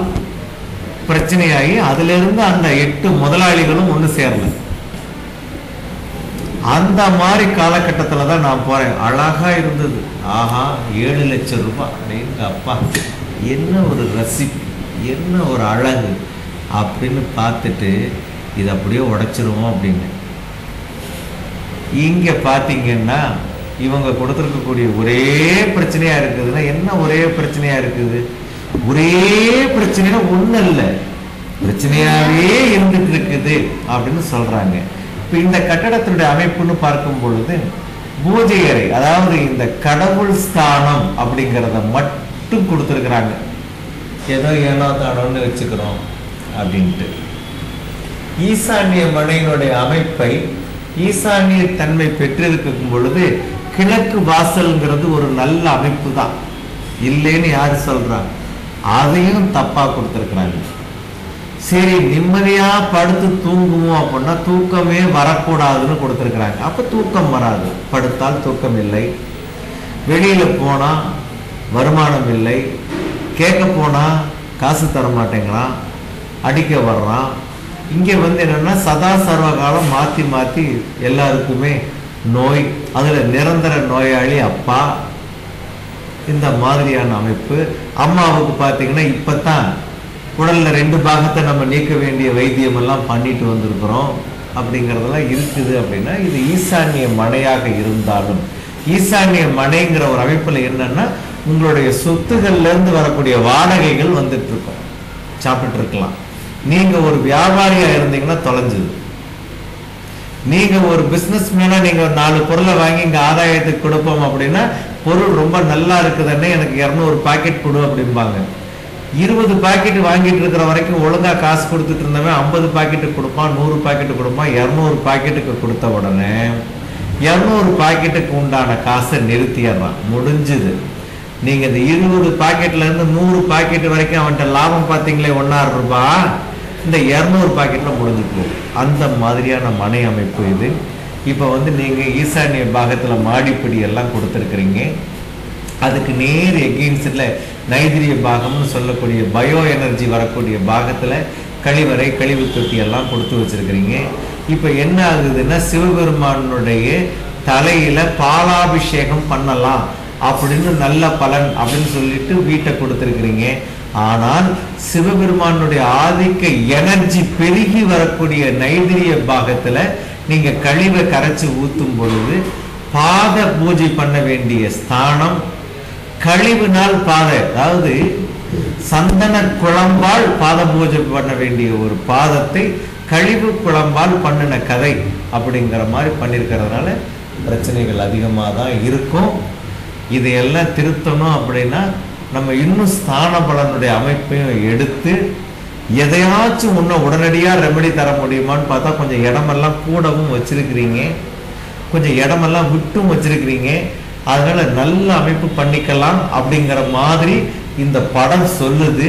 பிரச்சனையாகி அதுல இருந்து அந்த 8 முதலாளிகளும் ஒண்ணு சேரல. அந்த மாதிரி காலகட்டத்துலதான் நான் போறேன். அழகா இருந்தது. ஆஹா, 7 லட்சம் ரூபாய், அப்படிங்க அப்பா, என்ன ஒரு ரசிப்பு, என்ன ஒரு அழகு அப்படின்னு பார்த்துட்டு இது அப்படியே உடைச்சிருவோம் அப்படின்னு. இங்க பாத்தீங்கன்னா இவங்க கொடுத்துருக்கக்கூடிய ஒரே பிரச்சனையா இருக்குதுன்னா என்ன ஒரே பிரச்சனையா இருக்குது? ஒரே பிரச்சனைனா ஒண்ணு இல்லை, பிரச்சனையாவே இருந்துட்டு இருக்குது அப்படின்னு சொல்றாங்க. இப்ப இந்த கட்டடத்தினுடைய அமைப்புன்னு பார்க்கும் பொழுது பூஜை அறை, அதாவது இந்த கடவுள் ஸ்தானம் அப்படிங்கிறத மட்டும் கொடுத்துருக்குறாங்க. ஏதோ ஏனோ தானோன்னு வச்சுக்கிறோம் அப்படின்ட்டு. ஈசானிய மனையினுடைய அமைப்பை ஈசானிய தன்மை பெற்றிருக்கும் பொழுது கிழக்கு வாசல்ங்கிறது ஒரு நல்ல அமைப்பு தான், இல்லைன்னு யாரு சொல்றாங்க? அதையும் தப்பா கொடுத்துருக்குறாங்க. சரி, நிம்மதியா படுத்து தூங்குவோம் அப்படின்னா தூக்கமே வரக்கூடாதுன்னு கொடுத்துருக்குறாங்க. அப்ப தூக்கம் வராது, படுத்தால் தூக்கம் இல்லை. வெளியில போனா வருமானம் இல்லை, கேட்க போனா காசு தர மாட்டேங்கிறான், அடிக்க வர்றான். இங்க என்னன்னா சதா சர்வகாலம் மாத்தி மாத்தி எல்லாருக்குமே நோய், அதுல நிரந்தர நோயாளி அப்பா. இந்த மாதிரியான அமைப்பு. அம்மாவுக்கு பார்த்தீங்கன்னா இப்பதான் உடல்ல 2 பாகத்தை நம்ம நீக்க வேண்டிய வைத்தியம் எல்லாம் பண்ணிட்டு வந்திருக்கிறோம் அப்படிங்கிறதெல்லாம் இருக்குது. அப்படின்னா இது ஈசானிய மனையாக இருந்தாலும், ஈசானிய மனைங்கிற ஒரு அமைப்புல என்னன்னா உங்களுடைய சொத்துகள்ல இருந்து வரக்கூடிய வாடகைகள் வந்துட்டு இருக்கும், சாப்பிட்டு இருக்கலாம். நீங்க ஒரு வியாபாரியா இருந்தீங்கன்னா தொலைஞ்சுது. நீங்க ஒரு பிசினஸ் மேனா நீங்க 4 பொருளை வாங்கி இங்க ஆதாயத்துக்கு கொடுப்போம் அப்படின்னா, பொருள் ரொம்ப நல்லா இருக்குதுன்னு எனக்கு 200 பாக்கெட் கொடு அப்படிம்பாங்க. 20 பாக்கெட் வாங்கிட்டு இருக்கிற வரைக்கும் ஒழுங்கா காசு கொடுத்துட்டு இருந்தவன் 50 பாக்கெட்டு கொடுப்பான், 100 பாக்கெட்டு கொடுப்பான். 200 பாக்கெட்டுக்கு கொடுத்த உடனே 200 பாக்கெட்டுக்கு உண்டான காசை நிறுத்திடுறான், முடிஞ்சுது. நீங்க இந்த 20 பாக்கெட்ல இருந்து 100 பாக்கெட் வரைக்கும் அவன்கிட்ட லாபம் பார்த்தீங்களே 1.5 ரூபாய், இந்த 200 பாக்கெட்ல முடிஞ்சுட்டு. அந்த மாதிரியான மனை அமைப்பு இது. இப்ப நீங்க ஈசானிய பாகத்துல மாடிப்படி எல்லாம் கொடுத்துருக்கிறீங்க. அதுக்கு நேர் எகெயின்ஸ்ட்ல நைதிரிய பாகம்னு சொல்லக்கூடிய பயோ எனர்ஜி வரக்கூடிய பாகத்துல கழிவறை, கழிவு தொட்டி எல்லாம் கொடுத்து வச்சிருக்கிறீங்க. இப்ப என்ன ஆகுதுன்னா சிவபெருமானுடைய தலையில பாலாபிஷேகம் பண்ணலாம் அப்படின்னு நல்ல பலன் அப்படின்னு சொல்லிட்டு வீட்டை கொடுத்துருக்கிறீங்க. ஆனால் சிவபெருமானுடைய ஆதிக்க எனர்ஜி பெருகி வரக்கூடிய நைதிரிய பாகத்துல நீங்க கழிவை கரைச்சு ஊத்தும் பொழுது பாத பூஜை பண்ண வேண்டிய ஸ்தானம் கழிவுனால் பாதை, அதாவது சந்தன குழம்பால் பாத பூஜை பண்ண வேண்டிய ஒரு பாதத்தை கழிவு குழம்பால் பண்ணின கதை அப்படிங்கிற மாதிரி பண்ணியிருக்கிறதுனால பிரச்சனைகள் அதிகமாக தான் இருக்கும். இதையெல்லாம் திருத்தணும் அப்படின்னா நம்ம இன்னும் ஸ்தான பலனுடைய அமைப்பையும் எடுத்து எதையாச்சும் இன்னும் உடனடியாக ரெமெடி தர முடியுமான்னு பார்த்தா கொஞ்சம் இடமெல்லாம் கூடவும் வச்சிருக்கிறீங்க, கொஞ்சம் இடமெல்லாம் விட்டும் வச்சிருக்கிறீங்க. அதனால நல்ல அமைப்பு பண்ணிக்கலாம் அப்படிங்கிற மாதிரி இந்த படம் சொல்லுது.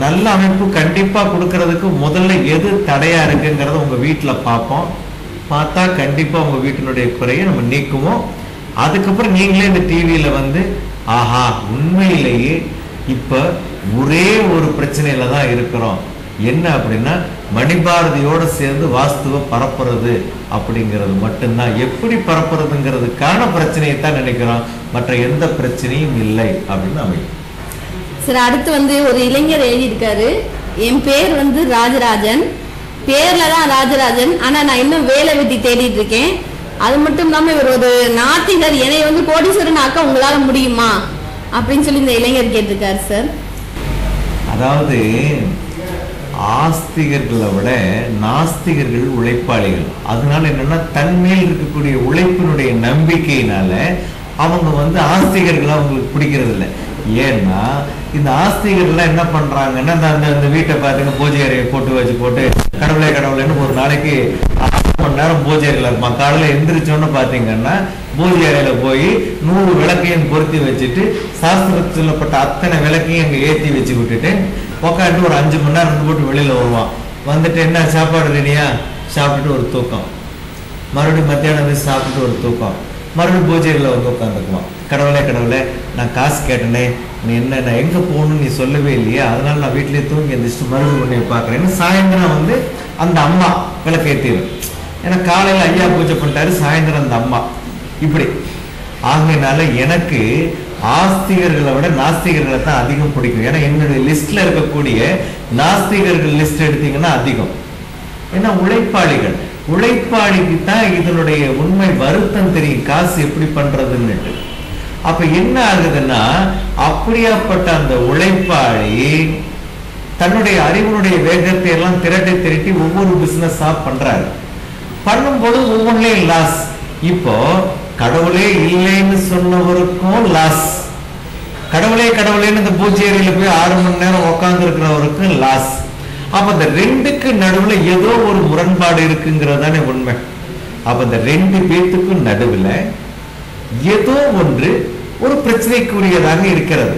நல்ல அமைப்பு கண்டிப்பா கொடுக்கறதுக்கு முதல்ல எது தடையா இருக்குங்கிறத உங்க வீட்டில் பார்ப்போம். பார்த்தா கண்டிப்பா உங்க வீட்டினுடைய குறையை நம்ம நீக்குவோம். அதுக்கப்புறம் நீங்களே இந்த டிவியில ஆஹா உண்மையிலேயே இப்ப ஒரே ஒரு பிரச்சனையில தான் இருக்கிறோம், என்ன அப்படின்னா மணிபாரதியோட சேர்ந்து வாஸ்துவ பரப்புறது அப்படிங்கிறது மட்டும்தான். எப்படி பரப்புறதுங்கிறதுக்கான பிரச்சனையை தான் நினைக்கிறோம், மற்ற எந்த பிரச்சனையும் இல்லை அப்படின்னு அமைக்கும். சரி, அடுத்து ஒரு இளைஞர் எழுதியிருக்காரு, என் பேர் ராஜராஜன், பேர்ல தான் ராஜராஜன், ஆனா நான் இன்னும் வேலை வெட்டி தேடிட்டு இருக்கேன். அது மட்டும் இல்லாம இவர் ஒரு நாத்திகர், என்னை கோடீஸ்வரன் ஆக்க உங்களால முடியுமா அப்படின்னு சொல்லி இந்த இளைஞர் கேட்டிருக்காரு சார். அதாவது ஆஸ்திகர்களை விட நாஸ்திகர்கள் உழைப்பாளிகள். அதனால என்னன்னா தன்மேல் இருக்கக்கூடிய உழைப்பினுடைய நம்பிக்கையினால அவங்க ஆஸ்திகர்களை அவங்களுக்கு பிடிக்கிறது இல்லை. ஏன்னா இந்த ஆஸ்திகர்கள்லாம் என்ன பண்றாங்கன்னா அந்த வீட்டை பாருங்க பூஜை அறையை போட்டு கடவுளேன்னு ஒரு நாளைக்கு 6 மணி நேரம் பூஜை அறையில இருப்பான். காலையில எந்திரிச்சோன்னு பாத்தீங்கன்னா பூஜை அறையில போய் 100 விளக்கையும் பொருத்தி வச்சுட்டு சாஸ்திரத்தில் சொல்லப்பட்ட அத்தனை விளக்கையும் அங்க ஏற்றி வச்சு விட்டுட்டு உக்காந்து ஒரு 5 மணி நேரம் போட்டு வெளியில வருவான். வந்துட்டு என்ன சாப்பாடு ரெடியா, சாப்பிட்டுட்டு ஒரு தூக்கம், மறுபடியும் மத்தியானம் சாப்பிட்டுட்டு ஒரு தூக்கம், மறுபடியும் பூஜையில் உட்காந்துக்குவான். கடவுளே நான் காசு கேட்டனே, நீ என்ன நான் எங்க போகணும்னு நீ சொல்லவே இல்லையா, அதனால நான் வீட்டிலேயே தூங்கி எந்திரிச்சிட்டு மறுபடியும் உன்னை பார்க்குறேன்னு சாயந்தரம் அந்த அம்மா விளக்கேற்றிடும். ஏன்னா காலையில் ஐயா பூஜை பண்ணிட்டாரு, சாயந்தரம் அந்த அம்மா இப்படி ஆகையினால எனக்கு ஆஸ்திகர்களை விட நாஸ்திகர்களை தான் அதிகம் பிடிக்கும். ஏன்னா என்னுடைய லிஸ்ட்ல இருக்கக்கூடிய நாஸ்திகர்கள் லிஸ்ட் எடுத்தீங்கன்னா அதிகம். ஏன்னா உழைப்பாளிக்கு தான் இதனுடைய உண்மை வருத்தம் தெரியும், காசு எப்படி பண்றதுன்னு. அப்ப என்ன ஆகுதுன்னா அப்படியாப்பட்ட அந்த உழைப்பாளி தன்னுடைய அறிவுடைய வேகத்தை எல்லாம் திரட்டி ஒவ்வொரு பிசினஸா பண்றாரு. பண்ணும்போது ஒவ்வொன்றையும் லாஸ். இப்போ கடவுளே இல்லைன்னு சொன்னவருக்கும் லாஸ், கடவுளே கடவுளேன்னு இந்த பூஜை அறையில போய் 6 மணி நேரம் உட்கார்ந்து இருக்கிறவருக்கும் லாஸ். அப்ப இந்த ரெண்டுக்கு நடுவுல ஏதோ ஒரு முரண்பாடு இருக்குங்கிறதானே உண்மை. அப்ப இந்த 2 பேத்துக்கும் நடுவுல ஏதோ ஒன்று ஒரு பிரச்சனைக்குரியதாக இருக்கிறது.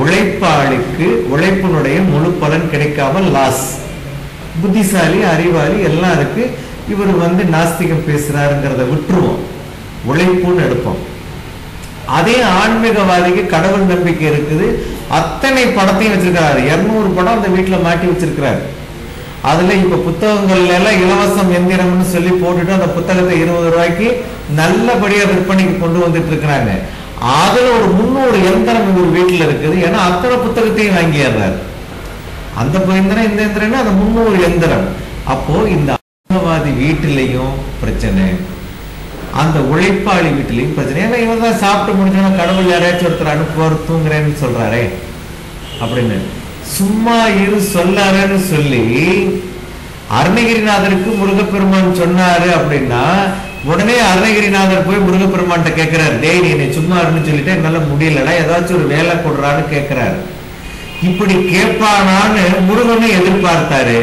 உழைப்பாளிக்கு உழைப்பினுடைய முழு பலன் கிடைக்காம லாஸ். புத்திசாலி அறிவாளி எல்லாம் இருக்கு, இவர் நாஸ்திகம் பேசுறாருங்கிறத விட்டுருவோம், உழைப்புன்னு எடுப்போம். அதே ஆன்மீகவாதிக்கு கடவுள் நம்பிக்கை இருக்குது, அத்தனை படத்தையும் வச்சிருக்கிறாரு, 200 படம் அந்த வீட்டுல மாட்டி வச்சிருக்கிறாரு. அதுல இப்ப புத்தகங்கள்ல எல்லாம் இலவசம் எந்திரம்னு சொல்லி போட்டுட்டு அந்த புத்தகத்தை 20 ரூபாய்க்கு நல்லபடியா விற்பனைக்கு கொண்டு வந்துட்டு இருக்கிறாங்க. அதுல ஒரு 300 எந்திரம் இவர் வீட்டுல இருக்குது. ஏன்னா அத்தனை புத்தகத்தையும் வாங்கிடுறாரு. அந்த எந்திரம் இந்த எந்திரம் அந்த 300 எந்திரம். அப்போ இந்த ஆன்மீகவாதி வீட்டிலையும் பிரச்சனை, அந்த உழைப்பாளி வீட்டிலையும் பிரச்சனை. ஏன்னா இவர் தான் சாப்பிட்டு முடிஞ்சோன்னா கடவுள் யாரையாச்சும் ஒருத்தர் அனுப்புவார் தூங்குறேன்னு சொல்றாரே அப்படின்னு சும்மா இரு சொல்லாருன்னு சொல்லி அருணகிரிநாதருக்கு முருகப்பெருமான் சொன்னாரு அப்படின்னா உடனே அருணகிரிநாதர் போய் முருகப்பெருமான் கேட்கிறாரு, டேய் நீ என்னை சும்மா இருன்னு சொல்லிட்டு என்னால முடியலடா, ஏதாச்சும் ஒரு வேலை கொடுறான்னு கேட்கிறாரு. இப்படி கேட்பானான்னு முருகனை எதிர்பார்த்தாரு.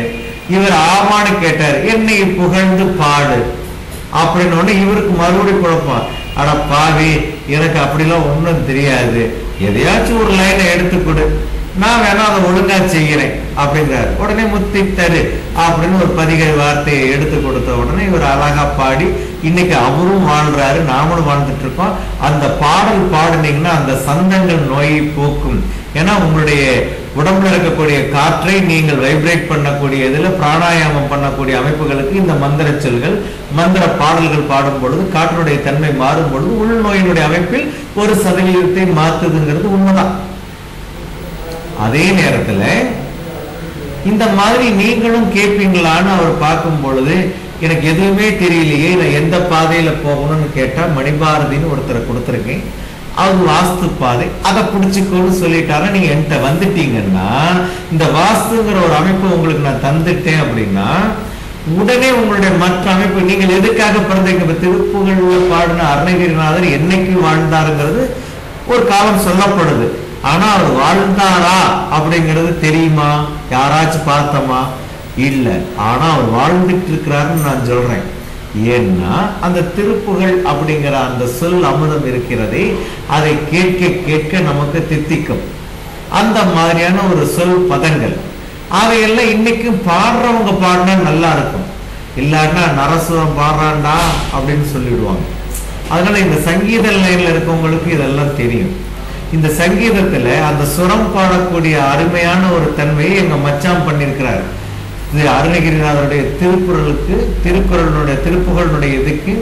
இவர் ஆமான்னு கேட்டாரு, என்னை புகழ்ந்து பாடு அப்படின்னு. இவருக்கு மறுபடியும் குழப்பம், அட பாவி எனக்கு அப்படிலாம் ஒன்றும் தெரியாது, எதையாச்சும் ஒரு லைனை எடுத்துக்கொடு, நான் வேணா அதை ஒழுங்கா செய்கிறேன் அப்படிங்கிறார். உடனே முத்தித்தரு அப்படின்னு ஒரு பதிகை வார்த்தையை எடுத்து கொடுத்த உடனே இவர் அழகா பாடி இன்னைக்கு அவரும் வாழ்றாரு, நாமளும் வாழ்ந்துட்டு இருக்கோம். அந்த பாடல் பாடுனீங்கன்னா அந்த சந்தங்கள் நோயை போக்கும். ஏன்னா உங்களுடைய உடம்புல இருக்கக்கூடிய காற்றை நீங்கள் வைப்ரேட் பண்ணக்கூடிய இதுல பிராணாயாமம் பண்ணக்கூடிய அமைப்புகளுக்கு இந்த மந்திர சொல்கள் மந்திர பாடல்கள் பாடும் பொழுது காற்றினுடைய தன்மை மாறும் பொழுது உள்நோயினுடைய அமைப்பில் 1% மாத்துதுங்கிறது உண்மைதான். அதே நேரத்துல இந்த மாதிரி நீங்களும் கேட்பீங்களான்னு அவர் பார்க்கும் பொழுது எனக்கு எதுவுமே தெரியலையே, நான் எந்த பாதையில போகணும்னு கேட்டா மணிபாரதின்னு ஒருத்தரை கொடுத்துருக்கேன், அவர் வாஸ்து பாதை, அதை பிடிச்சிக்கோன்னு சொல்லிட்டாரா. நீங்க என்கிட்ட வந்துட்டீங்கன்னா இந்த வாஸ்துங்கிற ஒரு அமைப்பு உங்களுக்கு நான் தந்துட்டேன் அப்படின்னா உடனே உங்களுடைய மற்ற அமைப்பு நீங்கள் எதுக்காக பிறந்தீங்க. திருப்புகழ்ல பாடின அருணகிரிநாதர் என்னைக்கு வாழ்ந்தாருங்கிறது ஒரு காலம் சொல்லப்படுது. ஆனா அவர் வாழ்ந்தாரா அப்படிங்கிறது தெரியுமா? யாராச்சும் பார்த்தோமா? இல்ல. ஆனா அவர் வாழ்ந்துட்டு இருக்கிறாருன்னு நான் சொல்றேன். ஏன்னா அந்த திருப்புகழ் அப்படிங்கிற அந்த சொல் அமுதம் இருக்கிறதே, அதை கேட்க கேட்க நமக்கு தித்திக்கும். அந்த மாதிரியான ஒரு சொல் பதங்கள் அவையெல்லாம் இன்னைக்கும் பாடுறவங்க பாடினா நல்லா இருக்கும், இல்லாட்டா நரசுரம் பாடுறான்டா அப்படின்னு சொல்லிடுவாங்க. அதனால இந்த சங்கீத லைன்ல இருக்கவங்களுக்கு இதெல்லாம் தெரியும். இந்த சங்கீதத்துல அந்த சுரம் பாடக்கூடிய அருமையான ஒரு தன்மையை எங்க மச்சான் பண்ணியிருக்கிறார். அருணகிரிநாதருடைய திருக்குறளுடைய திருப்புகழுடைய இதுக்கு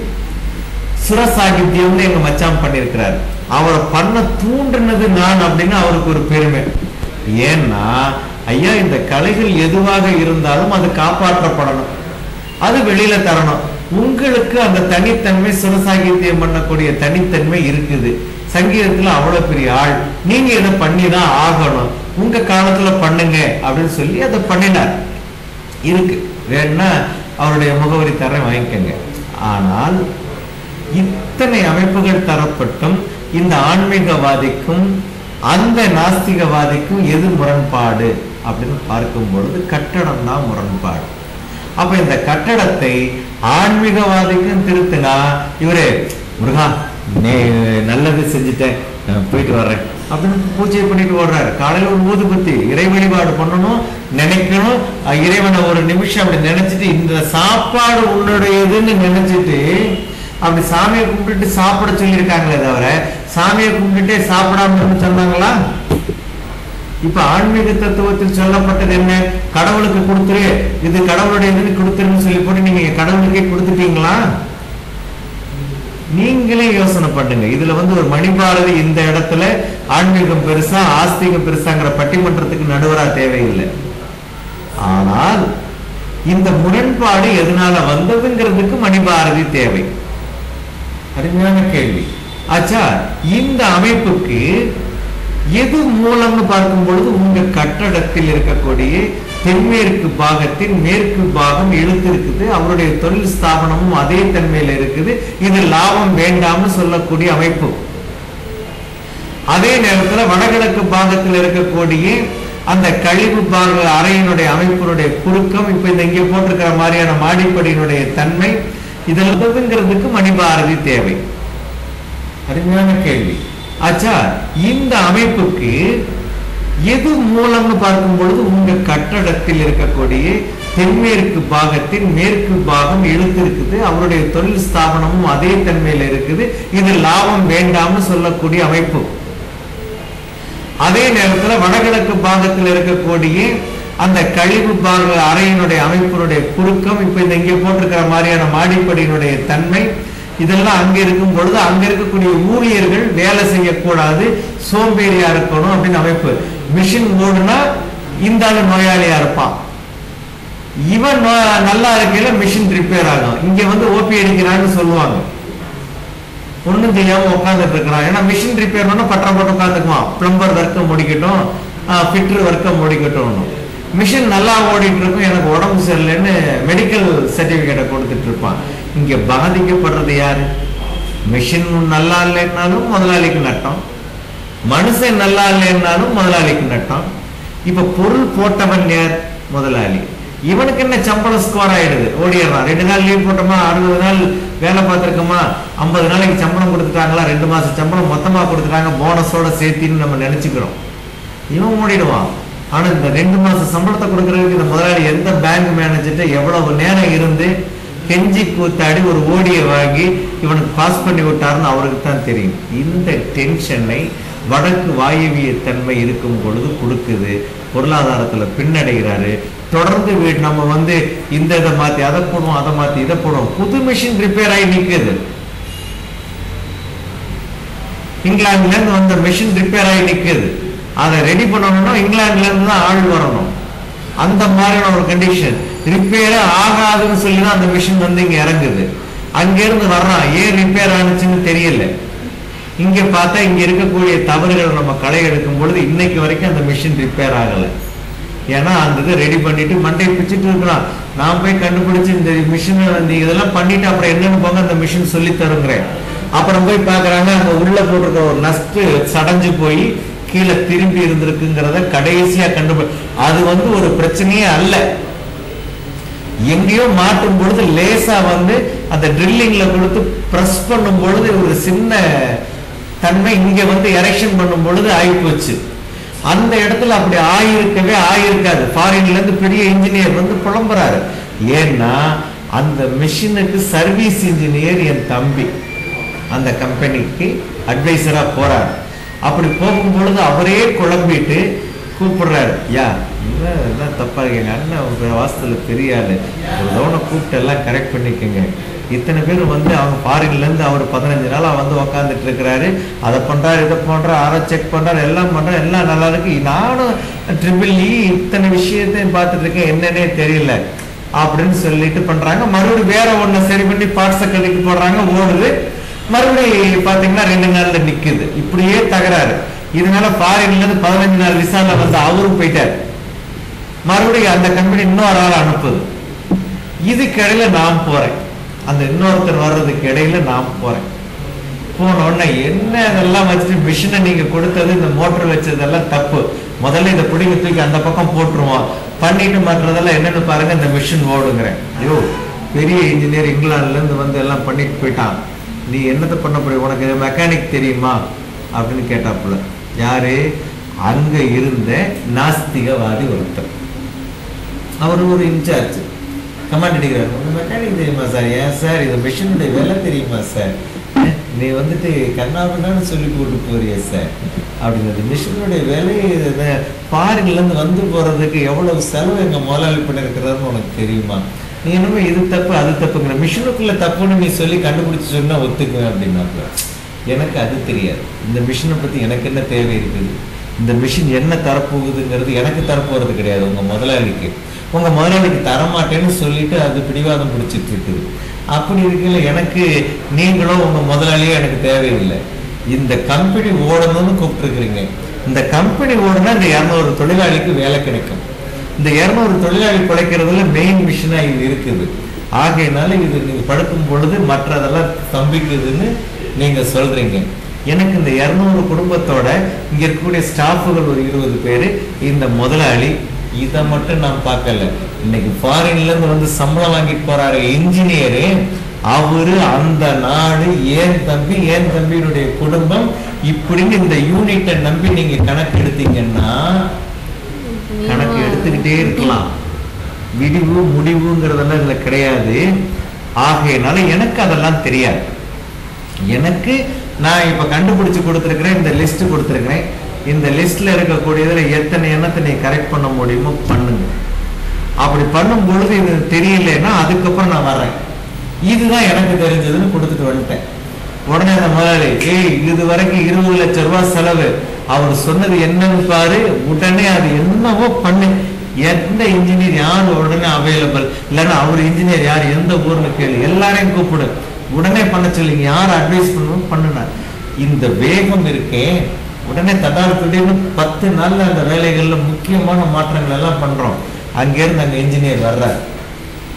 சுரசாகித்யம்னு எங்க மச்சான் பண்ணியிருக்கிறார். அவரை பண்ண தூண்டினது நான் அப்படின்னு அவருக்கு ஒரு பெருமை. ஏன்னா ஐயா இந்த கலைகள் எதுவாக இருந்தாலும் அது காப்பாற்றப்படணும், அது வெளியில தரணும். உங்களுக்கு அந்த தனித்தன்மை சுரசாகித்யம் பண்ணக்கூடிய தனித்தன்மை இருக்குது. சங்கீதத்துல அவ்வளவு பெரிய ஆள், நீங்க இதை பண்ணிதான் ஆகணும், உங்க காலத்துல பண்ணுங்க அப்படின்னு சொல்லி அதை பண்ணினார். இருக்கு, வேணா அவருடைய முகவரி தர வாங்கிக்கங்க. ஆனால் இத்தனை அமைப்புகள் தரப்பட்டும் இந்த ஆன்மீகவாதிக்கும் அந்த நாஸ்திகவாதிக்கும் எது முரண்பாடு அப்படின்னு பார்க்கும் பொழுது கட்டடம் தான் முரண்பாடு. அப்ப இந்த கட்டடத்தை ஆன்மீகவாதிக்கும் திருத்தினா இவரே முருகா நல்லது செஞ்சுட்டேன் போயிட்டு வர்றேன் அப்படின்னு பூஜை பண்ணிட்டு ஓடுறாரு. காலையில ஒரு ஊதுபத்தி இறை வழிபாடு பண்ணணும் நினைக்கணும், இறைவனை ஒரு நிமிஷம் அப்படி நினைச்சிட்டு இந்த சாப்பாடு உன்னுடையதுன்னு நினைச்சிட்டு அப்படி சாமியை கும்பிட்டுட்டு சாப்பிட சொல்லியிருக்காங்களே தவிர சாமியை கும்பிட்டுட்டே சாப்பிடாம சொன்னாங்களா? இப்ப ஆன்மீக தத்துவத்தில் சொல்லப்பட்டது என்ன? கடவுளுக்கு கொடுத்துரு, இது கடவுளுடைய இதுன்னு கொடுத்துருன்னு சொல்லி போட்டு நீங்க கடவுளுக்கே கொடுத்துட்டீங்களா? நீங்களே யோசனை பண்ணுங்க. இதுல ஒரு மணிபாரதி இந்த இடத்துல ஆன்மீகம் பெருசா ஆஸ்திகம் பெருசாங்கிற பட்டிமன்றத்துக்கு நடுவரா தேவையில்லை. ஆனால் இந்த முரண்பாடு எதனால வந்ததுங்கிறதுக்கு மணிபாரதி தேவை. அருமையான கேள்வி. ஆச்சா, இந்த அமைப்புக்கு எது மூலம்னு பார்க்கும் பொழுது உங்க கட்டடத்தில் இருக்கக்கூடிய தென்மேற்கு பாகத்தின் மேற்கு பாகம் இழுத்து இருக்குது. அவருடைய தொழில் ஸ்தாபனமும் அதே தன்மையில இருக்குது. இது லாபம் வேண்டாம்னு சொல்லக்கூடிய அமைப்பு. அதே நேரத்தில் வடகிழக்கு பாகத்தில் இருக்கக்கூடிய அந்த கழிவு பாக அறையினுடைய அமைப்பினுடைய குறுக்கம், இப்ப இந்த இங்கே போட்டிருக்கிற மாதிரியான மாடிப்படியினுடைய தன்மை, இதெல்லாம்ங்கிறதுக்கு மணிபாரதி தேவை. அருமையான கேள்வி. ஆச்சா, இந்த அமைப்புக்கு எது மூலம்னு பார்க்கும் பொழுது உங்க கட்டடத்தில் இருக்கக்கூடிய தென்மேற்கு பாகத்தின் மேற்கு பாகம் இழுத்து இருக்குது. அவருடைய தொழில் ஸ்தாபனமும் அதே தன்மையில இருக்குது. இது லாபம் வேண்டாம்னு சொல்லக்கூடிய அமைப்பு. அதே நேரத்தில் வடகிழக்கு பாகத்தில் இருக்கக்கூடிய அந்த கழிவு பாக அறையினுடைய அமைப்பினுடைய குறுக்கம், இப்ப இந்த இங்கே போட்டிருக்கிற மாதிரியான மாடிப்படியினுடைய தன்மை, இதெல்லாம் அங்க இருக்கும் பொழுது அங்க இருக்கக்கூடிய ஊழியர்கள் வேலை செய்யக்கூடாது, சோம்பேறியா இருக்கணும் அப்படின்னு அமைப்பு. மிஷின் ஓடுனா இந்த ஆளு நோயாளியா இருப்பான், இவன் நல்லா இருக்கையில மிஷின் ரிப்பேர் ஆகும். இங்க வந்து ஓபி அடிக்கிறான்னு சொல்லுவாங்க, ஒண்ணும் தெரியாம உட்காந்துட்டு இருக்கிறான். ஏன்னா மிஷின் ரிப்பேர் பண்ண பற்ற போட்டு உட்காந்துக்குவான். பிளம்பர் ஒர்க்க முடிக்கட்டும், ஃபிட்டர் ஒர்க்க முடிக்கட்டும். மிஷின் நல்லா ஓடிட்டு இருக்கும், எனக்கு உடம்பு சரியில்லைன்னு மெடிக்கல் சர்டிபிகேட்டை கொடுத்துட்டு இருப்பான். இங்க பாதிக்கப்படுறது யாரு? மிஷின் நல்லா இல்லைன்னாலும் முதலாளிக்கு நட்டம், மனுஷன் நல்லா இல்லைன்னாலும் முதலாளிக்கு நட்டம். இப்ப பொருள் போட்டவன் யார்? முதலாளி. இவனுக்கு என்ன சம்பளம் ஸ்கோர் ஆயிடுது, ஓடிடுறான். 2 நாள் லீவ் போட்டோமா, 60 நாள் வேலை பார்த்துருக்கோமா, 50 நாளைக்கு சம்பளம் கொடுத்துட்டாங்களா, 2 மாசம் சம்பளம் மொத்தமா கொடுத்துட்டாங்க போனஸோட சேர்த்தின்னு நம்ம நினைச்சுக்கிறோம். இவன் ஓடிடுவான். ஆனா இந்த 2 மாசம் சம்பளத்தை கொடுக்கறதுக்கு இந்த முதலாளி எந்த பேங்க் மேனேஜர்கிட்ட எவ்வளவு நேரம் இருந்து கெஞ்சி கூத்தாடி ஒரு ஓடியை வாங்கி இவனுக்கு பாஸ் பண்ணி விட்டாருன்னு அவருக்கு தான் தெரியும். இந்த டென்ஷனை வடக்கு வாயுவிய தன்மை இருக்கும் பொழுது கொடுக்குது. பொருளாதாரத்துல பின்னடைகிறாரு. தொடர்ந்து நம்ம வந்து இந்த இதை மாத்தி அதை போடுவோம், அதை மாத்தி இதை போடுவோம். புது மிஷின் ரிப்பேர் ஆகி நிற்குது. இங்கிலாந்துல இருந்து வந்த மிஷின் ரிப்பேர் ஆகி நிற்குது. அதை ரெடி பண்ணணும்னா இங்கிலாந்துல இருந்து தான் ஆள் வரணும். அந்த மாதிரியான ஒரு கண்டிஷன். ரிப்பேர் ஆகாதுன்னு சொல்லிதான் அந்த மிஷின் வந்து இங்க இறங்குது. அங்கிருந்து வர்றான், ஏன் ரிப்பேர் ஆனிச்சுன்னு தெரியல. இங்க பார்த்தா இங்க இருக்கக்கூடிய தவறுகள் நம்ம களை எடுக்கும் பொழுது இன்னைக்கு வரைக்கும் அந்த மிஷின் ரிப்பேர் ஆகலை. ஏன்னா அந்த இதை ரெடி பண்ணிட்டு மண்டை பிச்சுட்டு இருக்கிறான். நான் போய் கண்டுபிடிச்சு இந்த மிஷின் இதெல்லாம் பண்ணிட்டு அப்புறம் என்னன்னு போங்க அந்த மிஷின் சொல்லி தருங்கிறேன். அப்புறம் போய் பாக்குறாங்க, அங்க உள்ள போட்டிருக்க ஒரு நஸ்ட் சடைஞ்சு போய் கீழே திரும்பி இருந்திருக்குங்கிறத கடைசியா கண்டுபிடி. அது வந்து ஒரு பிரச்சனையே அல்ல. எங்கேயோ மாட்டும் பொழுது லேசா வந்து அந்த ட்ரில்லிங்ல கொடுத்து பிரஸ் பண்ணும் பொழுது ஒரு சின்ன தன்மை இங்க வந்து எரெக்ஷன் பண்ணும் பொழுது ஆகி போச்சு. அந்த இடத்துல அப்படி ஆயிருக்காது. ஃபாரின்ல இருந்து பெரிய இன்ஜினியர் வந்து புலம்புறாரு. ஏன்னா அந்த மிஷினுக்கு சர்வீஸ் இன்ஜினியர் என் தம்பி அந்த கம்பெனிக்கு அட்வைசரா போறாரு. அப்படி போகும் பொழுது அவரே குழம்பிட்டு கூப்பிடுறாரு, யா எல்லாம் தப்பா இருக்கீங்க, அண்ணன் உங்க வாசத்துல பெரிய ஆளு, ஒரு தவணை கூப்பிட்டு எல்லாம் கரெக்ட் பண்ணிக்கோங்க. இத்தனை பேர் வந்து அவங்க ஃபாரின்ல இருந்து அவர் 15 நாளா வந்து உக்காந்துட்டு இருக்கிறாரு. அதை பண்றாரு, இதை பண்றாரு, ஆரோ செக் பண்றாரு, எல்லாம் பண்றாரு, எல்லாம் நல்லா இருக்கு. நானும் ட்ரிபிள் இத்தனை விஷயத்தையும் பார்த்துட்டு இருக்கேன், என்னன்னே தெரியல அப்படின்னு சொல்லிட்டு பண்றாங்க. மறுபடியும் வேற ஒண்ணு சரி பண்ணி பார்ட்ஸை கழிக்கு போடுறாங்க, ஓடுது. மறுபடியும் பாத்தீங்கன்னா 2 நாள்ல நிக்குது. இப்படியே தகராறு. இதனால ஃபாரின்ல இருந்து 15 நாள் விசால வந்து அவரும் போயிட்டார். மறுபடியும் அந்த கம்பெனி இன்னொரு ஆள் அனுப்புது. இதுக்கு இடையில நான் போறேன், அந்த இன்னொருத்தர் வர்றதுக்கு இடையில நான் போறேன். போன உடனே என்ன இதெல்லாம் வச்சுட்டு மிஷினை நீங்க கொடுத்தது, இந்த மோட்டர் வச்சதெல்லாம் தப்பு, முதல்ல இதை பிடிங்க தூக்கி அந்த பக்கம் போட்டுருவோம், பண்ணிட்டு மாட்டுறதெல்லாம் என்னன்னு பாருங்க, இந்த மிஷின் ஓடுங்கிறேன். ஐயோ, பெரிய இன்ஜினியர் இங்கிலாந்துல இருந்து வந்து எல்லாம் பண்ணிட்டு போயிட்டான், நீ என்னத்தை பண்ண போறீங்க, உனக்கு மெக்கானிக் தெரியுமா அப்படின்னு கேட்டாப்புல. யாரு? அங்க இருந்த நாஸ்திகவாதி ஒருத்தர். அவர் ஒரு இன்சார்ஜ் கமாண்ட் அடிக்கிறார். மெக்கானிக் தெரியுமா சார்? ஏன் சார் இது மிஷினுடைய வேலை தெரியுமா சார்? நீ வந்துட்டு கண்ணாபண்ணான்னு சொல்லி போட்டு போறிய சார் அப்படிங்கிறது. மிஷினுடைய வேலை ஃபாரின்ல இருந்து வந்து போறதுக்கு எவ்வளவு செலவு எங்க முதலாளி பண்ணிருக்கிறாருன்னு உனக்கு தெரியுமா? நீ என்னமோ இது தப்பு அது தப்புங்கிற, மிஷினுக்குள்ள தப்புன்னு நீ சொல்லி கண்டுபிடிச்சு சொன்னா ஒத்துக்குவேன் அப்படின்னாப்புல. எனக்கு அது தெரியாது. இந்த மிஷினை பத்தி எனக்கு என்ன தேவை இருக்குது? இந்த மிஷின் என்ன தரப்போகுதுங்கிறது எனக்கு தரப்போறது கிடையாது, உங்க முதலாளிக்கு. உங்க முதலாளிக்கு தரமாட்டேன்னு சொல்லிட்டு அது பிடிவாதம் பிடிச்சிட்டு இருக்குது. அப்படி இருக்கல எனக்கு நீங்களோ உங்க முதலாளியோ எனக்கு தேவையில்லை. இந்த கம்பெனி ஓடணும்னு கூப்பிட்டு இருக்கிறீங்க, இந்த கம்பெனி ஓடுனா இந்த 200 தொழிலாளிக்கு வேலை கிடைக்கும். இந்த 200 தொழிலாளி குறைக்கிறதுல மெயின் மிஷினா இது இருக்குது. ஆகையினால இது நீங்க படுக்கும் பொழுது மற்றதெல்லாம் ஸ்தம்பிக்குதுன்னு நீங்க சொல்றீங்க. எனக்கு இந்த 200 குடும்பத்தோட இங்க இருக்கக்கூடிய ஸ்டாஃபுகள் ஒரு 20 பேரு, இந்த முதலாளி, இதை மட்டும் நான் பார்க்கல. இன்னைக்கு ஃபாரின்ல இருந்து வந்து சம்பளம் வாங்கிட்டு போறாரு இன்ஜினியரு, அவரு, அந்த நாடு, ஏன் தம்பியினுடைய குடும்பம், இப்படின்னு இந்த யூனிட்டை நம்பி நீங்க கணக்கு எடுத்தீங்கன்னா கணக்கு எடுத்துக்கிட்டே இருக்கலாம். விடிவு முடிவுங்கிறதெல்லாம் இதுல கிடையாது. ஆகையினால எனக்கு அதெல்லாம் தெரியாது. எனக்கு நான் இப்ப கண்டுபிடிச்சு கொடுத்துருக்கிறேன், இந்த லிஸ்ட் கொடுத்துருக்கிறேன். இந்த லிஸ்ட்ல இருக்கக்கூடியதுல எத்தனை எண்ணத்தை நீ கரெக்ட் பண்ண முடியுமோ பண்ணுங்க. அப்படி பண்ணும் பொழுது இது தெரியலன்னா அதுக்கப்புறம் நான் வர்றேன், இதுதான் எனக்கு தெரிஞ்சதுன்னு கொடுத்துட்டு வந்துட்டேன். உடனே அந்த முதலாளி, இது வரைக்கும் 20 லட்சம் ரூபாய் செலவு, அவர் சொன்னது என்னன்னு பாரு, உடனே அது என்னவோ பண்ணு. எந்த இன்ஜினியர் யார் உடனே அவைலபிள், இல்லைன்னா அவர் இன்ஜினியர் யார், எந்த ஊர்னு கேளு, எல்லாரையும் கூப்பிடு, உடனே பண்ண சொல்லிங்க, யார் அட்வைஸ் பண்ணணும் பண்ணுனார். இந்த வேகம் இருக்கே, உடனே திடீர்னு 10 நாள்ல அந்த வேலைகள்ல முக்கியமான மாற்றங்கள் எல்லாம் பண்றோம். அங்கிருந்து அங்க இன்ஜினியர் வர்றார்,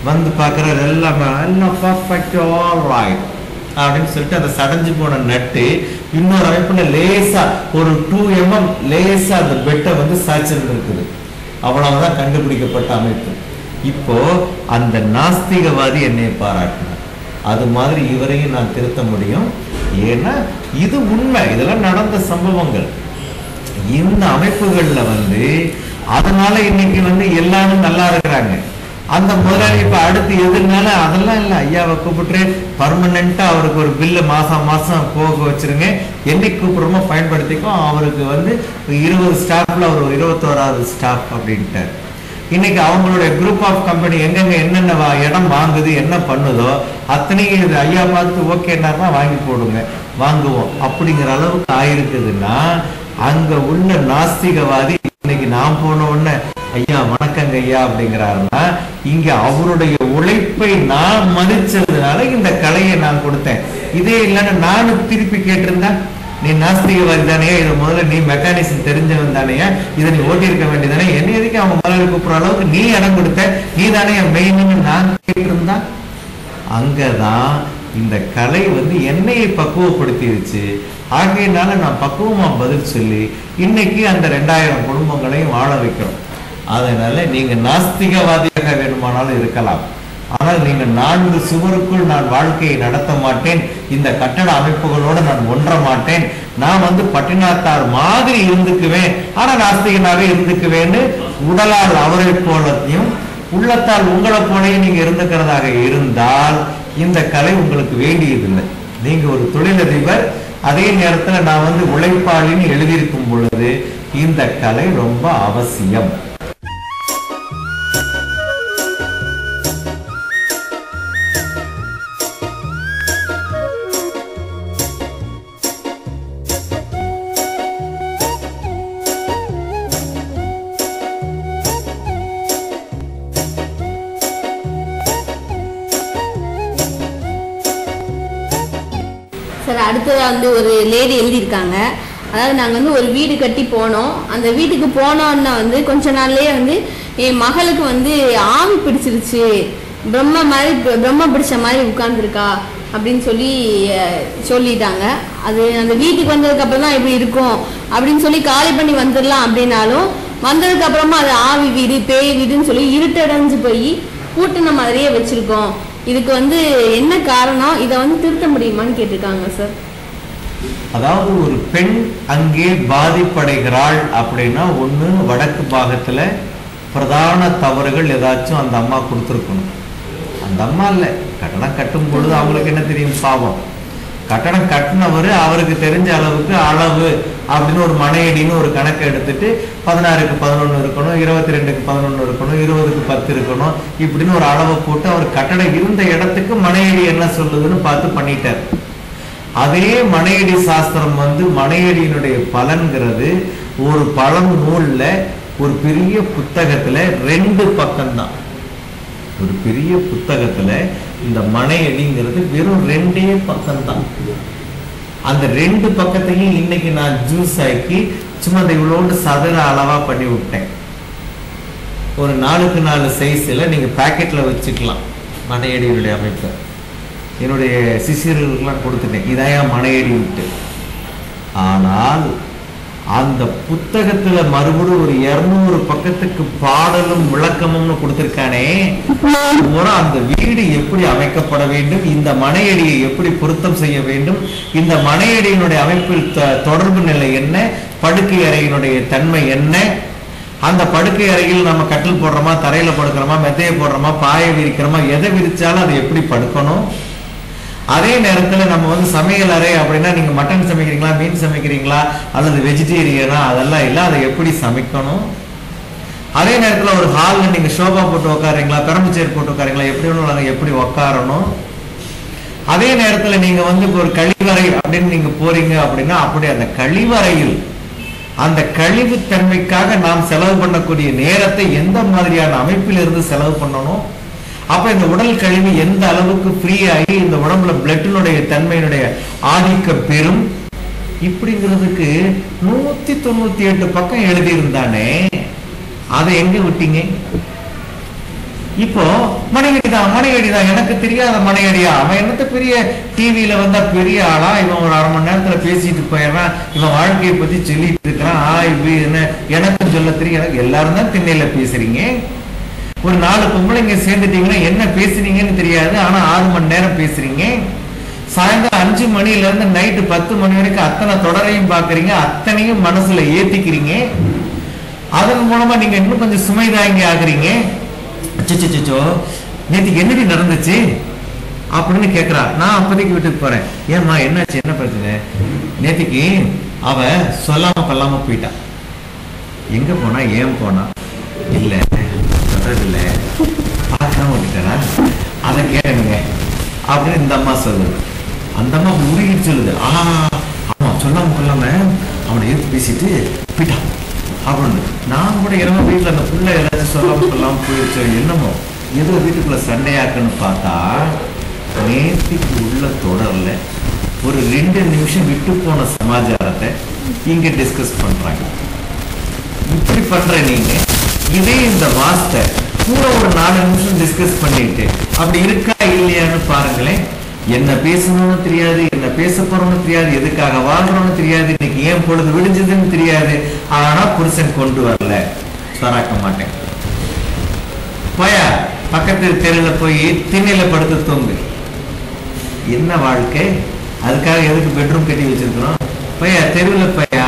வந்து பாக்குறாரு, எல்லாம் பர்ஃபெக்ட், ஆல் ரைட் அப்படின்னு சொல்லிட்டு அந்த சடைஞ்சு போன நட்டு இன்னொரு அமைப்புல லேசா ஒரு 2 mm லேசா அந்த பெட்டை வந்து சாய்ச்சிருந்து இருக்குது. அவ்வளவுதான் கண்டுபிடிக்கப்பட்ட அமைப்பு. இப்போ அந்த நாஸ்திகவாதி என்னை பாராட்டினார். அது மாதிரி இவரையும் நான் திருத்த முடியும். ஏன்னா இது உண்மை, இதெல்லாம் நடந்த சம்பவங்கள். இந்த அமைப்புகள்ல வந்து அதனால இன்னைக்கு வந்து எல்லாரும் நல்லா இருக்கிறாங்க. அந்த முதலாளி இப்ப அடுத்து எதுனால அதெல்லாம் இல்லை, ஐயாவை கூப்பிட்டு பர்மனண்டா அவருக்கு ஒரு பில்லு மாசம் போக வச்சிருங்க, என்னைக்கு கூப்பிடுறோமோ பயன்படுத்திக்கோ. அவருக்கு வந்து 20 ஸ்டாஃப்ல அவர் 21வது ஸ்டாஃப் அப்படின்ட்டார். இன்னைக்கு அவங்களுடைய குரூப் ஆஃப் கம்பெனி எங்கெங்க என்னென்ன இடம் வாங்குது, என்ன பண்ணுதோ அத்தனையும் இது ஐயா பார்த்து ஓகேன்னா வாங்கி போடுங்க, வாங்குவோம் அப்படிங்கிற அளவுக்கு ஆயிருக்குதுன்னா, அங்க உள்ள நாஸ்திகவாதி இன்னைக்கு நான் போன உடனே ஐயா வணக்கங்க ஐயா அப்படிங்கிறாருன்னா, இங்க அவருடைய உழைப்பை நான் மதிச்சதுனால இந்த கலையை நான் கொடுத்தேன். இதே இல்லைன்னா நானும் திருப்பி கேட்டிருந்தா, நீ நாஸ்திகவாதி தானே, இதை முதல்ல நீ மெக்கானிசம் தெரிஞ்சவன் தானேயா, இதை நீ ஓட்டி இருக்க வேண்டியதானே, என்ன எதுக்கு அவன் முதல்ல கூப்பிடுற அளவுக்கு நீ இடம் கொடுத்த, நீ தானே என் மெயின்னு நான் கேட்டிருந்தா, அங்கதான் இந்த கலை வந்து என்னையை பக்குவப்படுத்திடுச்சு. ஆகையினால நான் பக்குவமா பதில் சொல்லி இன்னைக்கு அந்த 2000 குடும்பங்களையும் வாழ வைக்கிறோம். அதனால நீங்க நாஸ்திகவாதியாக வேணுமானாலும் இருக்கலாம், ஆனால் நீங்க 4 சுவருக்குள் நான் வாழ்க்கையை நடத்த மாட்டேன், இந்த கட்டட அமைப்புகளோடு நான் ஒன்ற மாட்டேன், நான் வந்து பட்டினாத்தார் மாதிரி இருந்துக்குவேன், ஆனா நாஸ்திகனாவே இருந்துக்குவேன்னு உடலால் அவரை போலத்தையும் உள்ளத்தால் உங்களை போலையும் நீங்க இருந்துக்கிறதாக இருந்தால் இந்த கலை உங்களுக்கு வேண்டியதில்லை. நீங்க ஒரு தொழிலதிபர், அதே நேரத்துல நான் வந்து உழைப்பாளின்னு எழுதியிருக்கும் பொழுது இந்த கலை ரொம்ப அவசியம். சார், அடுத்ததா வந்து ஒரு லேடி எழுதியிருக்காங்க. அதாவது நாங்கள் வந்து ஒரு வீடு கட்டி போனோம். அந்த வீட்டுக்கு போனோன்னா வந்து கொஞ்ச நாள்லயே வந்து என் மகளுக்கு வந்து ஆவி பிடிச்சிருச்சு, பிரம்ம பிடிச்ச மாதிரி உட்கார்ந்துருக்கா அப்படின்னு சொல்லிட்டாங்க. அது அந்த வீட்டுக்கு வந்ததுக்கு அப்புறம் தான் இப்படி இருக்கும் அப்படின்னு சொல்லி காலி பண்ணி வந்துடலாம் அப்படின்னாலும், வந்ததுக்கு அப்புறமா அது ஆவி வீடு, பேய் வீடுன்னு சொல்லி இருட்டடைஞ்சு போய் பூட்டின மாதிரியே வச்சிருக்கோம். இதுக்கு வந்து என்ன காரணம், இதை வந்து திருத்த முடியுமான்னு கேட்டிருக்காங்க சார். அதாவது ஒரு பெண் அங்கே பாதிப்படைகிறாள் அப்படின்னா, ஒண்ணு வடக்கு பாகத்துல பிரதான தவறுகள் ஏதாச்சும் அந்த அம்மா கொடுத்துருக்கணும். அந்த அம்மா இல்லை, கட்டணம் கட்டும் பொழுது அவங்களுக்கு என்ன தெரியும், பாவம். கட்டணம் கட்டினவர் அவருக்கு தெரிஞ்ச அளவுக்கு அளவு அப்படின்னு ஒரு மனையடின்னு ஒரு கணக்கு எடுத்துட்டு 16க்கு 11 இருக்கணும், 22க்கு 11 இருக்கணும், 20க்கு 10 இருக்கணும், இப்படின்னு ஒரு அளவை போட்டு அவர் கட்டணம் இருந்த இடத்துக்கு மனையடி என்ன சொல்லுதுன்னு பார்த்து பண்ணிட்டார். அதே மனையடி சாஸ்திரம் வந்து மனையடியினுடைய பலன்கிறது ஒரு பழம் நூல்ல ஒரு பெரிய புத்தகத்துல 2 பக்கம்தான். ஒரு பெரிய புத்தகத்துல இந்த மனையடிங்கிறது வெறும் 2 பக்கம்தான். அந்த 2 பக்கத்தையும் இன்னைக்கு நான் ஜூஸ் ஆக்கி சும்மா அந்த இவ்வளோண்டு சதுர அளவா பண்ணி விட்டேன். ஒரு 4x 4 சைஸ்ல நீங்க பாக்கெட்ல வச்சுக்கலாம். மனையடியினுடைய அமைப்பு என்னுடைய சிசியர்களுக்கெல்லாம் கொடுத்துட்டேன். இதான் மனையடி விட்டு. ஆனால் அந்த புத்தகத்துல மறுபடியும் ஒரு 200 பக்கத்துக்கு பாடலும் விளக்கமும்னு கொடுத்திருக்கானே, அந்த வீடு எப்படி அமைக்கப்பட வேண்டும், இந்த மனையடியை எப்படி பொருத்தம் செய்ய வேண்டும், இந்த மனையடியினுடைய அமைப்பில் தொடர்பு நிலை என்ன, படுக்கை அறையினுடைய தன்மை என்ன, அந்த படுக்கை அறையில் நம்ம கட்டில் போடுறோமா, தரையில படுக்கிறோமா, மெத்தையை போடுறோமா, பாயை விரிக்கிறோமா, எதை விரிச்சாலும் அது எப்படி படுக்கணும். அதே நேரத்துல நம்ம சமையல் அறை அப்படின்னா நீங்க மட்டன் சமைக்கிறீங்களா, மீன் சமைக்கிறீங்களா, அல்லது வெஜிடேரியனா, அதெல்லாம் இல்ல, அதை எப்படி சமைக்கணும். அதே நேரத்துல ஒரு ஹால்ல நீங்க ஷோபா போட்டு உட்காருங்களா, பெரம்பு சேர் போட்டு உட்காருங்களா, எப்படி ஒண்ணு எப்படி உட்காரணும். அதே நேரத்துல நீங்க இப்போ ஒரு கழிவறை அப்படின்னு நீங்க போறீங்க அப்படின்னா அப்படி அந்த கழிவறையில் அந்த கழிவு தன்மைக்காக நாம் செலவு பண்ணக்கூடிய நேரத்தை எந்த மாதிரியான அமைப்பில் இருந்து செலவு பண்ணணும். அப்ப இந்த உடல் கழிவு எந்த அளவுக்கு ஃப்ரீ ஆகி இந்த உடம்புல பிளட்டினுடைய தன்மையினுடைய ஆதிக்கம் பெறும். இப்படிங்கிறதுக்கு 198 பக்கம் எழுதி இருந்தானே, அதை எங்க விட்டீங்க? இப்போ மனையடிதான் எனக்கு தெரியாத மனையடியா? அவன் என்னத்த பெரிய டிவியில வந்தா பெரிய ஆளா, இவன் ஒரு 1/2 மணி நேரத்துல பேசிட்டு போயிடுறான், இவன் வாழ்க்கையை பத்தி சொல்லிட்டு இருக்கிறான், எனக்கும் சொல்ல தெரியும். எனக்கு எல்லாரும் தான் திண்ணையில பேசுறீங்க. ஒரு 4 பொம்பளைங்க சேர்ந்துட்டீங்கன்னா என்ன பேசுறீங்கன்னு தெரியாது, ஆனா 6 மணி நேரம் பேசுறீங்க. சாயந்தரம் 5 மணில இருந்து நைட்டு 10 மணி வரைக்கும் அத்தனை தொடரையும் பாக்குறீங்க, அத்தனையும் மனசுல ஏத்திக்கிறீங்க. அதன் மூலமா நீங்க இன்னும் கொஞ்சம் சுமைதாங்கி ஆகுறீங்க. அச்சோ நேற்றுக்கு என்னடி நடந்துச்சு அப்படின்னு கேக்குறா. நான் அப்போதைக்கு வீட்டுக்கு போறேன். ஏம்மா என்னாச்சு, என்ன பிரச்சனை? நேற்றுக்கு அவ சொல்லாம கொல்லாம போயிட்டா. எங்க போனா, ஏன் போனா? இல்ல சொல்றதில்ல, பார்க்காம விட்டுட்டா, அதை கேளுங்க அப்படின்னு இந்த அம்மா சொல்லுது. அந்த அம்மா உருகிட்டு சொல்லுது, ஆமா சொல்லாம கொல்லாம அவனை எடுத்து பேசிட்டு போயிட்டான் அப்படின்னு. நான் கூட இரவு வீட்டுல அந்த புள்ள ஏதாச்சும் சொல்லாம போயிடுச்சு, என்னமோ ஏதோ வீட்டுக்குள்ள சண்டையாக்குன்னு பார்த்தா நேற்றுக்கு உள்ள தொடர்ல ஒரு 2 நிமிஷம் விட்டு போன சமாச்சாரத்தை இங்க டிஸ்கஸ் பண்றாங்க. இப்படி பண்ற நீங்க இதே இந்த வார்த்தை கூட ஒரு 4 நிமிஷம் டிஸ்கஸ் பண்ணிட்டு அப்படி இருக்கா இல்லையான்னு பாருங்களேன். என்ன பேசணும்னு தெரியாது, என்ன பேச போறோம்னு தெரியாது, எதுக்காக வாழ்றோம்னு தெரியாது, இன்னைக்கு ஏன் பொழுது விடிஞ்சதுன்னு தெரியாது. ஆனா புருஷன் கொண்டு வரல, சொராக்க மாட்டேன், போயா பக்கத்து தெருல போய் திண்ணையில படுத்து தூங்கு. என்ன வாழ்க்கை? அதுக்காக எதுக்கு பெட்ரூம் கட்டி வச்சிருக்கிறோம்? போயா தெருவில் போயா,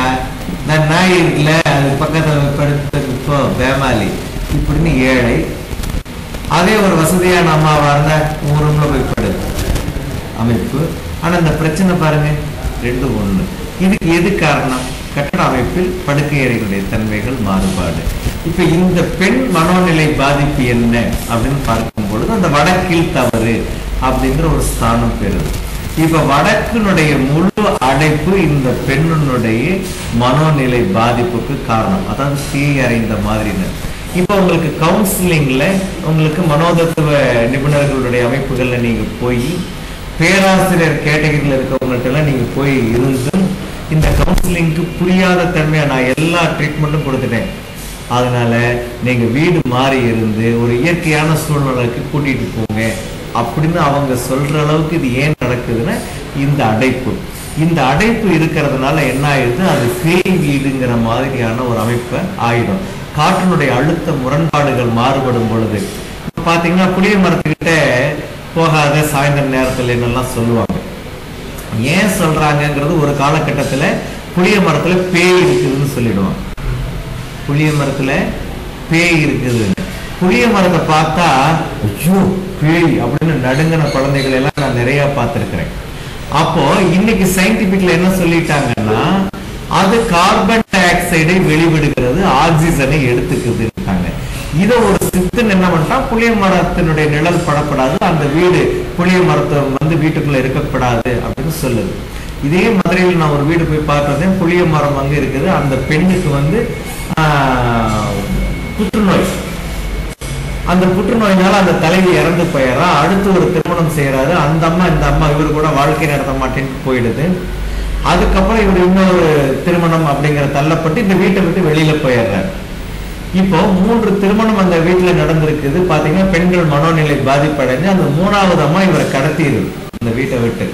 நான் நாய் இருக்குல்ல அது பக்கத்துல படுத்து பேமாலி இப்படின்னு ஏழை. அதே ஒரு வசதியான அம்மாவா இருந்தா உங்க ரூம்ல போய் படு அமைப்பு. ஆனா இந்த பிரச்சனை பாருங்க, 2 ஒண்ணு. இதுக்கு எது காரணம்? கட்டட அமைப்பில் படுக்கை அறைகளுடைய தன்மைகள் மாறுபாடு. இப்ப இந்த பெண் மனோநிலை பாதிப்பு என்ன அப்படின்னு பார்க்கும் பொழுது அந்த வடக்கில் தவறு அப்படிங்கிற ஒரு ஸ்தானம் பெறுது. இப்ப வடக்கினுடைய முழு அடைப்பு இந்த பெண்ணுடைய மனோநிலை பாதிப்புக்கு காரணம். அதாவது தீ அறைந்த மாதிரி. இப்ப உங்களுக்கு கவுன்சிலிங்ல உங்களுக்கு மனோதத்துவ நிபுணர்களுடைய அமைப்புகள்ல நீங்க போய் பேராசிரியர் கேட்டகரியில் இருக்கவங்கள்ட்ட எல்லாம் நீங்க போய் இருந்து இந்த கவுன்சிலிங்க்கு புரியாத தன்மையா நான் எல்லா ட்ரீட்மெண்ட்டும் கொடுத்துட்டேன். அதனால நீங்க வீடு மாறி இருந்து ஒரு இயற்கையான சூழ்நிலைக்கு கூட்டிட்டு போங்க அப்படின்னு அவங்க சொல்ற அளவுக்கு இது ஏன் நடக்குதுன்னா இந்த அடைப்பு இருக்கிறதுனால என்ன ஆயிடுது, அது பேய் வீடுங்கிற மாதிரியான ஒரு அமைப்பை ஆயிடும். காற்றினுடைய அழுத்த முரண்பாடுகள் மாறுபடும் பொழுது பாத்தீங்கன்னா புளிய மரத்துக்கிட்ட போகாத சாயந்தர நேரத்துல என்னெல்லாம் சொல்லுவாங்க. ஏன் சொல்றாங்கிறது ஒரு காலகட்டத்துல புளிய மரத்துல பேய் இருக்குதுன்னு சொல்லிடுவாங்க. புளிய மரத்துல பேய் இருக்குது, புளிய மரத்தை பார்த்தா ஐயோ பேய் அப்படின்னு நடுங்கின குழந்தைகள் எல்லாம் நான் நிறைய பார்த்திருக்கிறேன். அப்போ இன்னைக்கு சயின்டிபிக்ல என்ன சொல்லிட்டாங்கன்னா அது கார்பன் டை ஆக்சைடை வெளிவிடுகிறது, ஆக்சிஜனை எடுத்துக்குதுட்டாங்க. இதை ஒரு சித்தன் என்ன பண்ணிட்டா, புளிய மரத்தினுடைய நிழல் படப்படாது, அந்த வீடு புளிய மரத்தை வீட்டுக்குள்ள இருக்கக்கூடாது அப்படின்னு சொல்லுது. இதே மதுரையில் நான் ஒரு வீடு போய் பார்த்தேன், புளிய மரம் அங்க இருக்குது. அந்த பெண்ணுக்கு புற்றுநோய். அந்த புற்றுநோயினால அந்த தலைவி இறந்து போயிடறா. அடுத்து ஒரு திருமணம் செய்யறாரு. அந்த அம்மா இந்த அம்மா இவரு கூட வாழ்க்கை நடத்த மாட்டேன்னு போயிடுது. அதுக்கப்புறம் இவர் இன்னொரு திருமணம் அப்படிங்கிற தள்ளப்பட்டு இந்த வீட்டை விட்டு வெளியில போயிடுறாரு. இப்போ 3 திருமணம் அந்த வீட்டுல நடந்திருக்குது. பாத்தீங்கன்னா பெண்கள் மனோநிலை பாதிப்படைஞ்சு அந்த 3வது அம்மா இவரை கடத்திடுது இந்த வீட்டை விட்டு.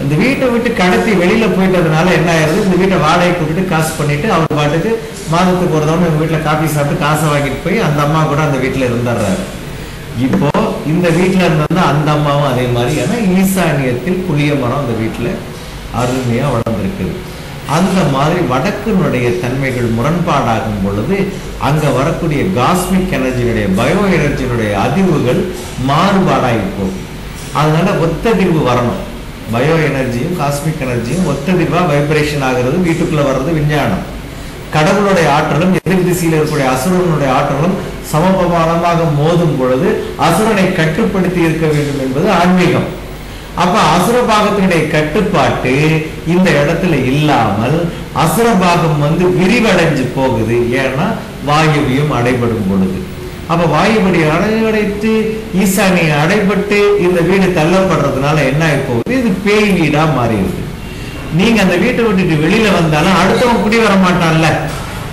இந்த வீட்டை விட்டு கடத்தி வெளியில போயிட்டதுனால என்ன ஆயிருது, இந்த வீட்டை வாடகை கூட்டிட்டு காசு பண்ணிட்டு அவர் பாட்டுக்கு மாதத்துக்கு ஒரு தவணை இவங்க வீட்டுல காபி சாப்பிட்டு காசை வாங்கிட்டு போய் அந்த அம்மா கூட அந்த வீட்டுல இருந்துடுறாரு. இப்போ இந்த வீட்டுல இருந்தா அந்த அம்மாவும் அதே மாதிரி, ஏன்னா ஈசானியத்தில் புளிய மரம் அந்த வீட்டுல அருமையா வளர்ந்துருக்குது. அந்த மாதிரி வடக்கினுடைய தன்மைகள் முரண்பாடாகும் பொழுது அங்க வரக்கூடிய காஸ்மிக் எனர்ஜியினுடைய பயோ எனர்ஜியினுடைய அதிர்வுகள் மாறுபாடாகி போகும். அதனால ஒத்ததிர்வு வரணும். பயோ எனர்ஜியும் காஸ்மிக் எனர்ஜியும் ஒத்ததிர்வா வைப்ரேஷன் ஆகிறது, வீட்டுக்குள்ள வர்றது விஞ்ஞானம். கடவுளுடைய ஆற்றலும் எதிர் திசையில் இருக்கக்கூடிய அசுரனுடைய ஆற்றலும் சமபமானமாக மோதும் பொழுது அசுரனை கட்டுப்படுத்தி இருக்க வேண்டும் என்பது ஆன்மீகம். அப்ப அசுரபாகத்தினுடைய கட்டுப்பாட்டு இந்த இடத்துல இல்லாமல் அசுரபாகம் விரிவடைஞ்சு போகுது. ஏன்னா வாயுவையும் அடைபடும் பொழுது, அப்ப வாயுபடி அடைத்து ஈசானியை அடைபட்டு இந்த வீடு தள்ளப்படுறதுனால என்ன ஆகி போகுது, இது பேய் வீடா மாறிடுது. நீங்க அந்த வீட்டை விட்டுட்டு வெளியில வந்தாலும் அடுத்தவன் குடி வர மாட்டான்ல,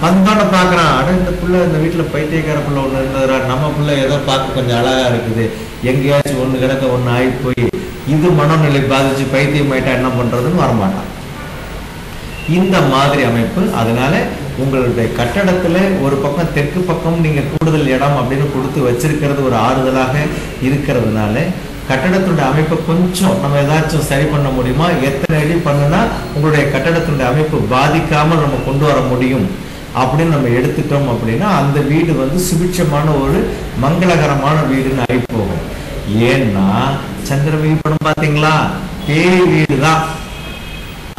வந்தோன்னு பாக்குறான், அட இந்த புள்ள இந்த வீட்டுல பைத்தியக்கார புள்ள ஒண்ணு இருந்ததுரா, நம்ம புள்ள ஏதோ பார்க்க கொஞ்சம் அழகா இருக்குது, எங்கேயாச்சும் ஒண்ணு கிடக்க ஒண்ணு ஆகி போய் இது மனநிலை பாதிச்சு பைத்தியம் ஆயிட்டா என்ன பண்றதுன்னு வரமாட்டான். இந்த மாதிரி அமைப்பு. அதனால உங்களுடைய கட்டடத்துல ஒரு பக்கம் தெற்கு பக்கம் நீங்க கூடுதல் இடம் அப்படின்னு கொடுத்து வச்சிருக்கிறது ஒரு ஆறுதலாக இருக்கிறதுனால கட்டடத்துடைய அமைப்பை கொஞ்சம் நம்ம ஏதாச்சும் சரி பண்ண முடியுமா, எத்தனை அடி பண்ணுனா உங்களுடைய கட்டடத்துடைய அமைப்பு பாதிக்காமல் நம்ம கொண்டு வர முடியும் அப்படின்னு நம்ம எடுத்துட்டோம் அப்படின்னா அந்த வீடு சுபிட்சமான ஒரு மங்களகரமான வீடுன்னு ஆகி போகும். ஏன்னா சந்திரவீதி படம் பாத்தீங்களா, பேய் வீடு தான்.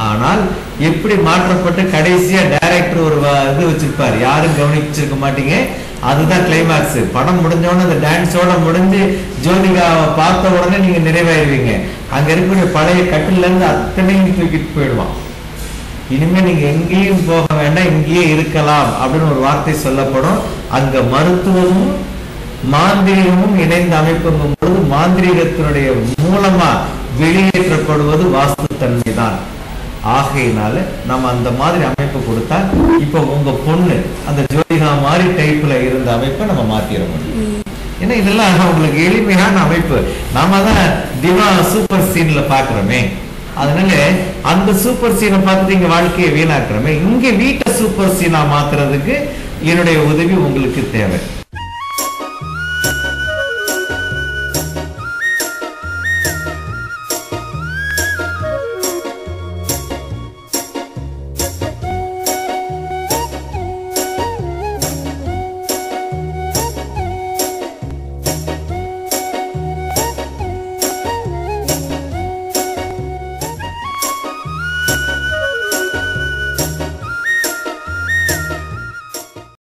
ஆனால் எப்படி மாற்றப்பட்டு கடைசியா டைரக்டர் ஒரு இது வச்சிருப்பார், யாரும் கவனிச்சிருக்க மாட்டீங்க, அதுதான் கிளைமாக்ஸ். படம் முடிஞ்சோடனே அந்த டான்ஸோட முடிஞ்சு ஜோதிகாவை பார்த்த உடனே நீங்க நிறைவாயிருவீங்க. அங்க இருக்கக்கூடிய பழைய கட்டில இருந்து அத்தனையும் தூக்கிட்டு போயிடுவான். இனிமே நீங்க எங்கேயும் போக வேண்டாம், இங்கேயே இருக்கலாம் அப்படின்னு ஒரு வார்த்தை சொல்லப்படும். அங்க மருத்துவமும் மாந்திரீகமும் இணைந்த அமைப்புங்கும் பொழுது மாந்திரீகத்தினுடைய மூலமா வெளியேற்றப்படுவது வாஸ்து தன்மை தான். ஆகையினால நம்ம அந்த மாதிரி அமைப்பு கொடுத்தா இப்ப உங்க பொண்ணு அந்த ஜோதிகா மாதிரி டைப்ல இருந்த அமைப்பை நம்ம மாத்திர முடியும். ஏன்னா இதெல்லாம் உங்களுக்கு எளிமையான அமைப்பு. நாம தான் திவா சூப்பர் சீன்ல பாக்குறோமே, அதனால அந்த சூப்பர் சீனை பார்த்துட்டு இங்க வாழ்க்கையை வீணாக்குறோமே, இங்க வீட்டை சூப்பர் சீனா மாத்துறதுக்கு என்னுடைய உதவி உங்களுக்கு தேவை.